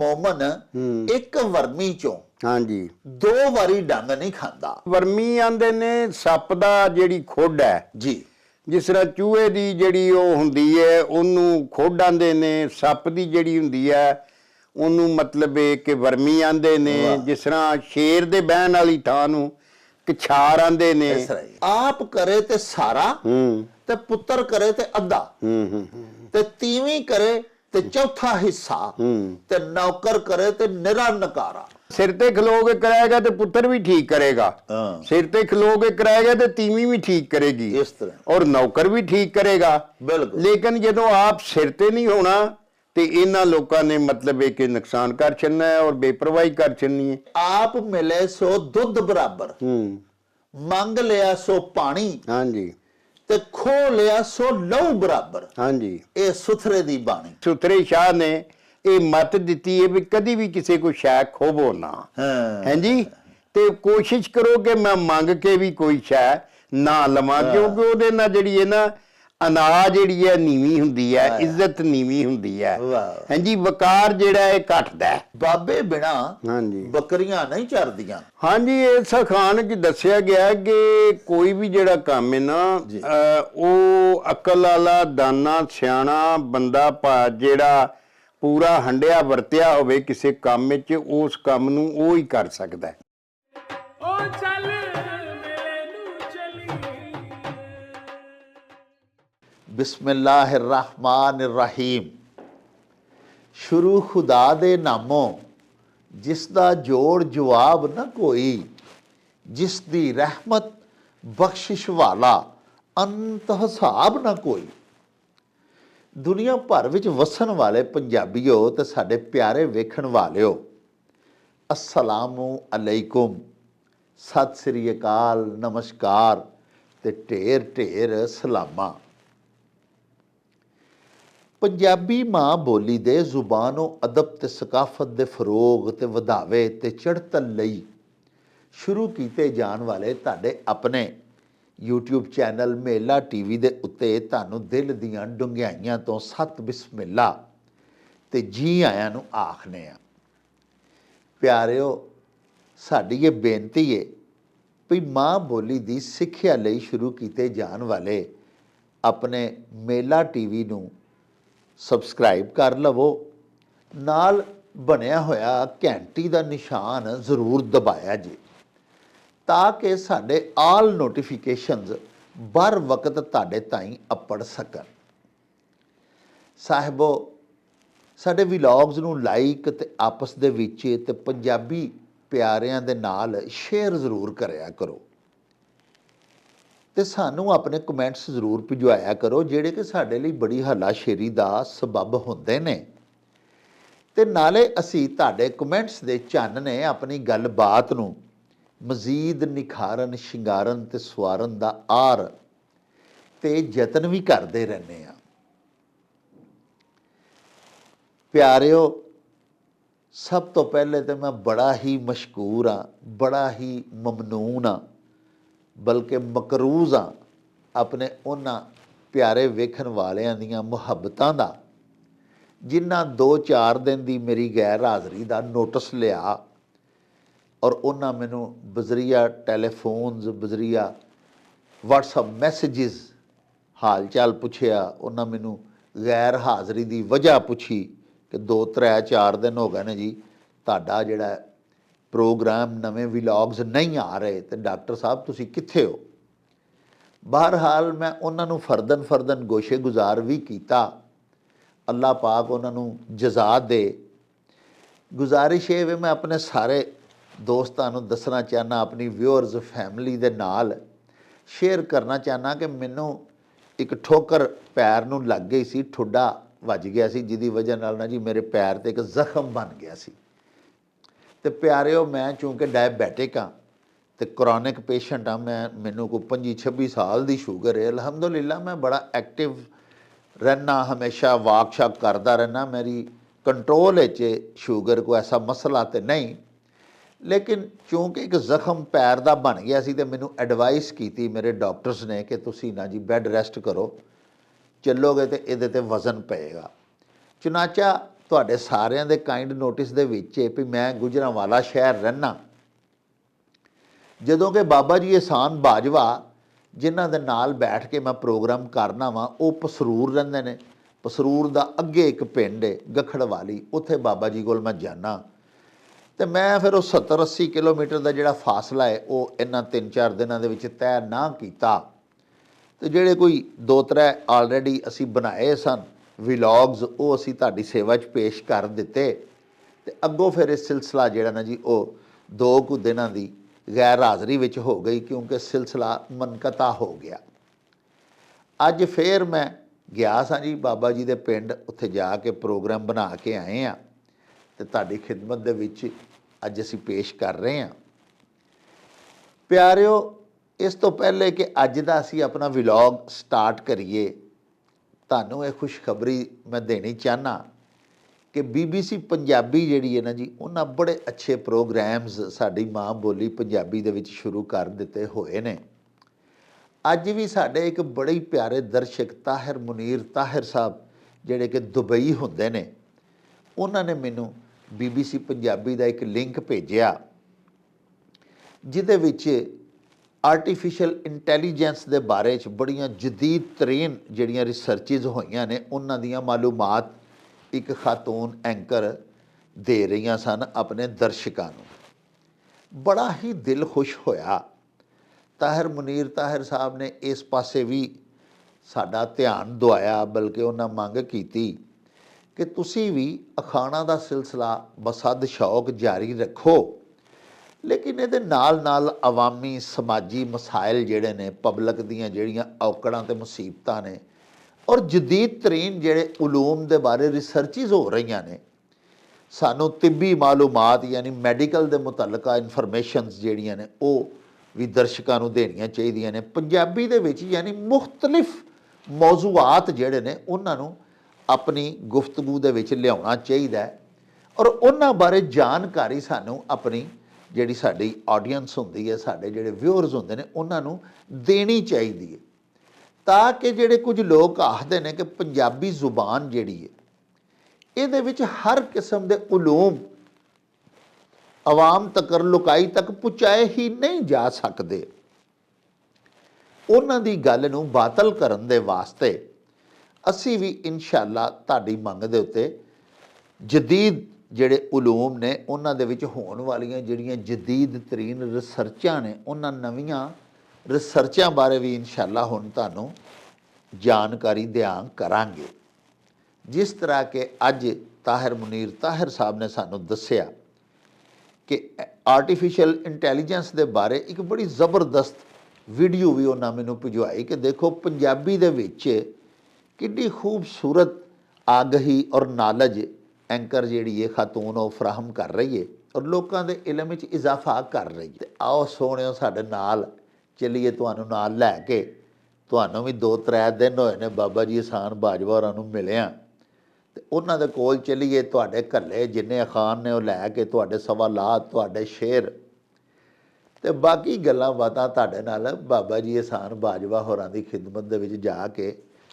मोमन एक वर्मी चों हाँ जी 2 वारी डंग नहीं खांदा। वर्मी आंदे ने सप दा जेड़ी खुड है जी जिस तरह चूहे दी जेड़ी ਉਹ ਹੁੰਦੀ ਹੈ ਉਹਨੂੰ ਖੁੱਡ ਆਂਦੇ ਨੇ ਸੱਪ ਦੀ ਜਿਹੜੀ ਹੁੰਦੀ ਹੈ ਉਹਨੂੰ ਮਤਲਬ ਇਹ ਕਿ ਵਰਮੀ ਆਂਦੇ ਨੇ ਜਿਸ ਤਰ੍ਹਾਂ ਸ਼ੇਰ ਦੇ ਬਹਿਣ ਵਾਲੀ ਥਾਂ ਨੂੰ ਕਛਾਰ ਆਂਦੇ ਨੇ इस तरह ही। आप करे ते सारा ते पुत्र करे ते अद्धा ते तीवी करे ते चौथा हिस्सा ते नौकर करे ते निरा नकारा। सिर ते खलो के कराएगा तो पुत्र भी ठीक करेगा, सिर ते खलो के कराएगा तो तीवी भी ठीक करेगी इस तरह और नौकर भी ठीक करेगा। बिल्कुल। लेकिन जो आप सिर ते नहीं होना तो इन्हां लोगों ने मतलब एक नुकसान कर छड़ना है और बेपरवाही कर छड़नी है। आप मिले सो दुध बराबर, मंग लिया सो पानी, हाँ जी, ते खो लिया सो लहू बराबर। हाँ जी, ये सुथरे दी बाणी। सुथरे शाह ने ये मत दी है भी कभी भी किसी को शै खोवो ना। है जी, ते कोशिश करो कि मैं मंग के भी कोई शै ना लवां क्योंकि ਉਹਦੇ ਨਾਲ ਜਿਹੜੀ ਹੈ ਨਾ ਅਨਾਜ ਜਿਹੜੀ ਹੈ ਨੀਵੀਂ ਹੁੰਦੀ ਹੈ, ਇੱਜ਼ਤ ਨੀਵੀਂ ਹੁੰਦੀ ਹੈ। ਹਾਂਜੀ, ਵਕਾਰ ਜਿਹੜਾ ਹੈ ਘਟਦਾ ਹੈ। ਬਾਬੇ ਬਿਨਾ ਹਾਂਜੀ ਬੱਕਰੀਆਂ ਨਹੀਂ ਚਰਦੀਆਂ। ਹਾਂਜੀ, ਇਸ ਅਖਾਣ 'ਚ ਦੱਸਿਆ ਗਿਆ ਕਿ ਕੋਈ ਵੀ ਜਿਹੜਾ ਕੰਮ ਹੈ ਨਾ ਉਹ ਅਕਲ ਵਾਲਾ ਦਾਨਾ ਸਿਆਣਾ ਬੰਦਾ ਜਿਹੜਾ ਪੂਰਾ ਹੰਡਿਆ ਵਰਤਿਆ ਹੋਵੇ ਕਿਸੇ ਕੰਮ ਵਿੱਚ ਉਸ ਕੰਮ ਨੂੰ ਉਹ ਹੀ ਕਰ ਸਕਦਾ ਹੈ। बिस्मिल्लाहिर्रहमानिर्रहीम। शुरू खुदा दे नामों जिसदा जोड़ जवाब न कोई, जिसदी रहमत बख्शिश वाला अंत हिसाब न कोई। दुनिया भर विच वसन वाले पंजाबीओ ते साडे प्यारे वेखण वालिओ, अस्सलामु अलैकुम, सत श्री अकाल, नमस्कार ते ढेर ढेर सलामा। पंजाबी माँ बोली दे जुबानो अदब ते सकाफत दे फरोग ते वधावे ते चढ़तल लई शुरू कीते जान वाले ताडे अपने यूट्यूब चैनल मेला टीवी दे उत्ते तानू दिल दियां डुंगियाइयां तो सत बिस्मिल्ला ते जी आयां नू आखने आ। प्यारिओ, साडी ये बेनती है भी माँ बोली दी सिੱਖਿਆ ਲਈ शुरू कीते जान वाले अपने मेला टीवी नू सबसक्राइब कर लवो, नाल बनया होया घंटी का निशान जरूर दबाया जी ताकि साडे आल नोटिफिकेशनस बर वक्त ताडे ताईं अपड़ सकन। साहिबो, साडे विलॉग्स नू लाइक ते आपस दे विच ते पंजाबी प्यारिਆਂ दे नाल शेयर जरूर करया करो ਤੇ ਸਾਨੂੰ ਆਪਣੇ ਕਮੈਂਟਸ ਜ਼ਰੂਰ ਭਿਜਵਾਇਆ ਕਰੋ ਜਿਹੜੇ ਕਿ ਸਾਡੇ ਲਈ ਬੜੀ ਹੱਲਾਸ਼ੇਰੀ ਦਾ ਸਬਬ ਹੁੰਦੇ ਨੇ ਤੇ ਨਾਲੇ ਅਸੀਂ ਤੁਹਾਡੇ ਕਮੈਂਟਸ ਦੇ ਚਾਨਣੇ ਆਪਣੀ ਗੱਲਬਾਤ ਨੂੰ ਮਜ਼ੀਦ ਨਿਖਾਰਨ, ਸ਼ਿੰਗਾਰਨ ਤੇ ਸਵਾਰਨ ਦਾ ਆਰ ਤੇ ਯਤਨ ਵੀ ਕਰਦੇ ਰਹਿੰਦੇ ਆ। ਪਿਆਰਿਓ, ਸਭ ਤੋਂ ਪਹਿਲੇ ਤੇ ਮੈਂ ਬੜਾ ਹੀ ਮਸ਼ਕੂਰ ਹਾਂ, ਬੜਾ ਹੀ ਮਮਨੂਨ ਹਾਂ, बल्कि मकरूज़ हाँ अपने उन्होंने प्यारे वेखण वालियां दियां मुहब्बतां दा जिन्हां 2-4 दिन की मेरी गैर हाज़री का नोटिस लिया और उन्होंने मैनू बजरिया टैलीफोन्स, बजरिया व्हाट्सअप मैसेजिज हाल चाल पुछया। उन्होंने मैनू गैर हाज़री की वजह पूछी कि 2-3-4 दिन हो गए ने जी तुहाडा जिहड़ा प्रोग्राम नवे विलॉग्स नहीं आ रहे तो डॉक्टर साहब तुसी कित्थे हो। बहरहाल मैं उन्होंने फरदन फरदन गोशे गुजार भी किया। अल्लाह पाक उन्होंने जजा दे। गुजारिश ये वे मैं अपने सारे दोस्तों दसना चाहना, अपनी व्यूअर्स फैमिली दे नाल शेयर करना चाहना कि मैनू एक ठोकर पैर नूं लग गई सी, ठुड्डा वज गया सी जिहदी वजह नाल ना जी मेरे पैर ते एक जख्म बन गया सी। तो प्यारिओ, मैं चूँकि डायबैटिक हाँ तो क्रॉनिक पेशेंट हाँ, मैनू कोई 25-26 साल की शूगर है। अलहमदुलिल्लाह मैं बड़ा एक्टिव रहना, हमेशा वाक शाक करता रहना, मेरी कंट्रोल शूगर को ऐसा मसला तो नहीं। लेकिन चूँकि एक जख्म पैर का बन गया सी तो मैनू एडवाइस की मेरे डॉक्टर्स ने कि तुसी ना जी बैड रेस्ट करो, चलोगे तो ये वज़न पेगा। चुनाचा ਤੁਹਾਡੇ ਸਾਰਿਆਂ ਦੇ ਕਾਈਂਡ ਨੋਟਿਸ ਦੇ ਵਿੱਚ ਹੈ ਵੀ ਮੈਂ ਗੁਜਰਾਂਵਾਲਾ ਸ਼ਹਿਰ ਰਹਿਣਾ, ਜਦੋਂ ਕਿ ਬਾਬਾ ਜੀ ਇਹਸਾਨ ਬਾਜਵਾ ਜਿਨ੍ਹਾਂ ਦੇ ਨਾਲ ਬੈਠ ਕੇ ਮੈਂ ਪ੍ਰੋਗਰਾਮ ਕਰਨਾ ਵਾਂ ਉਹ ਪਸਰੂਰ ਰਹਿੰਦੇ ਨੇ। ਪਸਰੂਰ ਦਾ ਅੱਗੇ ਇੱਕ ਪਿੰਡ ਹੈ ਗਖੜਵਾਲੀ, ਉੱਥੇ ਬਾਬਾ ਜੀ ਕੋਲ ਮੈਂ ਜਾਣਾ ਤੇ ਮੈਂ ਫਿਰ ਉਹ 70-80 ਕਿਲੋਮੀਟਰ ਦਾ ਜਿਹੜਾ ਫਾਸਲਾ ਹੈ ਉਹ ਇਹਨਾਂ 3-4 ਦਿਨਾਂ ਦੇ ਵਿੱਚ ਤੈਅ ਨਾ ਕੀਤਾ। ਤੇ ਜਿਹੜੇ ਕੋਈ 2-3 ਆਲਰੇਡੀ ਅਸੀਂ ਬਣਾਏ ਸਨ ਵਲੌਗਸ, ਉਹ ਅਸੀਂ ਤੁਹਾਡੀ ਸੇਵਾ 'ਚ ਪੇਸ਼ ਕਰ ਦਿੱਤੇ। ਤੇ ਅੱਗੋਂ ਫਿਰ ਇਹ ਸਿਲਸਿਲਾ ਜਿਹੜਾ ਨਾ ਜੀ ਉਹ 2 ਕੁ ਦਿਨਾਂ ਦੀ ਗੈਰ ਹਾਜ਼ਰੀ ਵਿੱਚ ਹੋ ਗਈ, ਕਿਉਂਕਿ ਸਿਲਸਿਲਾ ਮਨਕਤਾ ਹੋ ਗਿਆ। ਅੱਜ ਫਿਰ ਮੈਂ ਗਿਆ ਸਾਂ ਜੀ ਬਾਬਾ ਜੀ ਦੇ ਪਿੰਡ, ਉੱਥੇ ਜਾ ਕੇ ਪ੍ਰੋਗਰਾਮ ਬਣਾ ਕੇ ਆਏ ਹਾਂ ਤੇ ਤੁਹਾਡੀ ਖਿਦਮਤ ਦੇ ਵਿੱਚ ਅੱਜ ਅਸੀਂ ਪੇਸ਼ ਕਰ ਰਹੇ ਹਾਂ। ਪਿਆਰਿਓ, ਇਸ ਤੋਂ ਪਹਿਲੇ ਕਿ ਅੱਜ ਦਾ ਅਸੀਂ ਆਪਣਾ ਵਲੌਗ ਸਟਾਰਟ ਕਰੀਏ, ਤੁਹਾਨੂੰ ਇਹ ਖੁਸ਼ਖਬਰੀ ਮੈਂ ਦੇਣੀ ਚਾਹੁੰਦਾ ਕਿ BBC ਪੰਜਾਬੀ ਜਿਹੜੀ ਹੈ ਨਾ ਜੀ, ਉਹਨਾਂ ਬੜੇ ਅੱਛੇ ਪ੍ਰੋਗਰਾਮਸ ਸਾਡੀ ਮਾਂ ਬੋਲੀ ਪੰਜਾਬੀ ਦੇ ਵਿੱਚ ਸ਼ੁਰੂ ਕਰ ਦਿੱਤੇ ਹੋਏ ਨੇ। ਅੱਜ ਵੀ ਸਾਡੇ ਇੱਕ ਬੜੇ ਹੀ ਪਿਆਰੇ ਦਰਸ਼ਕ ਤਾਹਿਰ ਮੁਨੀਰ ਤਾਹਿਰ ਸਾਹਿਬ ਜਿਹੜੇ ਕਿ ਦੁਬਈ ਹੁੰਦੇ ਨੇ, ਉਹਨਾਂ ਨੇ ਮੈਨੂੰ BBC ਪੰਜਾਬੀ ਦਾ ਇੱਕ ਲਿੰਕ ਭੇਜਿਆ ਜਿਹਦੇ ਵਿੱਚ ਆਰਟੀਫਿਸ਼ੀਅਲ ਇੰਟੈਲੀਜੈਂਸ ਦੇ ਬਾਰੇ 'ਚ ਬੜੀਆਂ ਜਦੀਦ ਤਰੀਨ ਜਿਹੜੀਆਂ ਰਿਸਰਚਿਸ ਹੋਈਆਂ ਨੇ, ਉਹਨਾਂ ਦੀਆਂ ਮਾਲੂਮਾਤ ਇੱਕ ਖਾਤੂਨ ਐਂਕਰ ਦੇ ਰਹੀਆਂ ਸਨ ਆਪਣੇ ਦਰਸ਼ਕਾਂ ਨੂੰ। ਬੜਾ ਹੀ ਦਿਲ ਖੁਸ਼ ਹੋਇਆ। ਤਾਹਿਰ ਮੁਨੀਰ ਤਾਹਿਰ ਸਾਹਿਬ ਨੇ ਇਸ ਪਾਸੇ ਵੀ ਸਾਡਾ ਧਿਆਨ ਦੁਆਇਆ, ਬਲਕਿ ਉਹਨਾਂ ਮੰਗ ਕੀਤੀ ਕਿ ਤੁਸੀਂ ਵੀ ਅਖਾਣਾ ਦਾ ਸਿਲਸਿਲਾ ਬਸਦ ਸ਼ੌਕ ਜਾਰੀ ਰੱਖੋ, ਲੇਕਿਨ ਇਹਦੇ ਨਾਲ ਨਾਲ ਅਵਾਮੀ ਸਮਾਜੀ ਮਸਾਇਲ ਜਿਹੜੇ ਨੇ, ਪਬਲਿਕ ਦੀਆਂ ਜਿਹੜੀਆਂ ਔਕੜਾਂ ਤੇ ਮੁਸੀਬਤਾਂ ਨੇ, ਔਰ ਜਦੀਦ ਤਰੀਨ ਜਿਹੜੇ ਉਲੂਮ ਦੇ ਬਾਰੇ ਰਿਸਰਚਿਸ ਹੋ ਰਹੀਆਂ ਨੇ, ਸਾਨੂੰ ਤਿੱਬੀ ਮਾਲੂਮਾਤ ਯਾਨੀ ਮੈਡੀਕਲ ਦੇ ਮੁਤਲਕਾ ਇਨਫੋਰਮੇਸ਼ਨਸ ਜਿਹੜੀਆਂ ਨੇ ਉਹ ਵੀ ਦਰਸ਼ਕਾਂ ਨੂੰ ਦੇਣੀਆਂ ਚਾਹੀਦੀਆਂ ਨੇ ਪੰਜਾਬੀ ਦੇ ਵਿੱਚ। ਯਾਨੀ ਮੁਖਤਲਿਫ ਮੌਜ਼ੂਆਤ ਜਿਹੜੇ ਨੇ ਉਹਨਾਂ ਨੂੰ ਆਪਣੀ ਗੁਫ਼ਤਗੂ ਦੇ ਵਿੱਚ ਲਿਆਉਣਾ ਚਾਹੀਦਾ ਔਰ ਉਹਨਾਂ ਬਾਰੇ ਜਾਣਕਾਰੀ ਸਾਨੂੰ ਆਪਣੀ ਜਿਹੜੀ ਸਾਡੀ ਆਡੀਅנס ਹੁੰਦੀ ਹੈ, ਸਾਡੇ ਜਿਹੜੇ ਵਿਊਅਰਸ ਹੁੰਦੇ ਨੇ, ਉਹਨਾਂ ਨੂੰ ਦੇਣੀ ਚਾਹੀਦੀ ਹੈ, ਤਾਂ ਕਿ ਜਿਹੜੇ ਕੁਝ ਲੋਕ ਆਖਦੇ ਨੇ ਕਿ ਪੰਜਾਬੀ ਜ਼ੁਬਾਨ ਜਿਹੜੀ ਹੈ ਇਹਦੇ ਵਿੱਚ ਹਰ ਕਿਸਮ ਦੇ ਉਲੂਮ ਆਵਾਮ ਤੱਕ ਲੁਕਾਈ ਤੱਕ ਪਹੁੰਚਾਏ ਹੀ ਨਹੀਂ ਜਾ ਸਕਦੇ, ਉਹਨਾਂ ਦੀ ਗੱਲ ਨੂੰ ਬਾਤਲ ਕਰਨ ਦੇ ਵਾਸਤੇ ਅਸੀਂ ਵੀ ਇਨਸ਼ਾਅੱਲਾ ਤੁਹਾਡੀ ਮੰਗ ਦੇ ਉੱਤੇ ਜਦੀਦ ਜਿਹੜੇ ਉਲੂਮ ਨੇ ਉਹਨਾਂ ਦੇ ਵਿੱਚ ਹੋਣ ਵਾਲੀਆਂ ਜਿਹੜੀਆਂ ਜਦੀਦ ਤਰੀਨ ਰਿਸਰਚਾਂ ਨੇ, ਉਹਨਾਂ ਨਵੀਆਂ ਰਿਸਰਚਾਂ ਬਾਰੇ ਵੀ ਇਨਸ਼ਾਅੱਲਾ ਹੁਣ ਤੁਹਾਨੂੰ ਜਾਣਕਾਰੀ ਦਿਆਂ ਕਰਾਂਗੇ। ਜਿਸ ਤਰ੍ਹਾਂ ਕਿ ਅੱਜ ਤਾਹਿਰ ਮੁਨੀਰ ਤਾਹਿਰ ਸਾਹਿਬ ਨੇ ਸਾਨੂੰ ਦੱਸਿਆ ਕਿ ਆਰਟੀਫਿਸ਼ੀਅਲ ਇੰਟੈਲੀਜੈਂਸ ਦੇ ਬਾਰੇ ਇੱਕ ਬੜੀ ਜ਼ਬਰਦਸਤ ਵੀਡੀਓ ਵੀ ਉਹਨਾਂ ਮੈਨੂੰ ਭਿਜਵਾਈ ਕਿ ਦੇਖੋ ਪੰਜਾਬੀ ਦੇ ਵਿੱਚ ਕਿੰਨੀ ਖੂਬਸੂਰਤ ਆਗਹੀ ਔਰ ਨਾਲਜ ਐਂਕਰ ਜਿਹੜੀ ਹੈ ਖਾਤੂਨ ਉਹ ਫਰਾਹਮ ਕਰ ਰਹੀ ਹੈ ਔਰ ਲੋਕਾਂ ਦੇ ਇਲਮ ਵਿੱਚ ਇਜ਼ਾਫਾ ਕਰ ਰਹੀ ਹੈ। ਆਓ ਸੋਹਣਿਓ ਸਾਡੇ ਨਾਲ ਚੱਲੀਏ, ਤੁਹਾਨੂੰ ਨਾਲ ਲੈ ਕੇ, ਤੁਹਾਨੂੰ ਵੀ 2-3 ਦਿਨ ਹੋਏ ਨੇ ਬਾਬਾ ਜੀ ਇਹਸਾਨ ਬਾਜਵਾ ਹੋਰਾਂ ਨੂੰ ਮਿਲਿਆ ਤੇ ਉਹਨਾਂ ਦੇ ਕੋਲ ਚੱਲੀਏ, ਤੁਹਾਡੇ ਘੱਲੇ ਜਿੰਨੇ ਅਖਾਣ ਨੇ ਉਹ ਲੈ ਕੇ ਤੁਹਾਡੇ ਸਵਾਲਾਤ, ਤੁਹਾਡੇ ਸ਼ੇਰ ਤੇ ਬਾਕੀ ਗੱਲਾਂ ਬਾਤਾਂ ਤੁਹਾਡੇ ਨਾਲ ਬਾਬਾ ਜੀ ਇਹਸਾਨ ਬਾਜਵਾ ਹੋਰਾਂ ਦੀ ਖਿਦਮਤ ਦੇ ਵਿੱਚ ਜਾ ਕੇ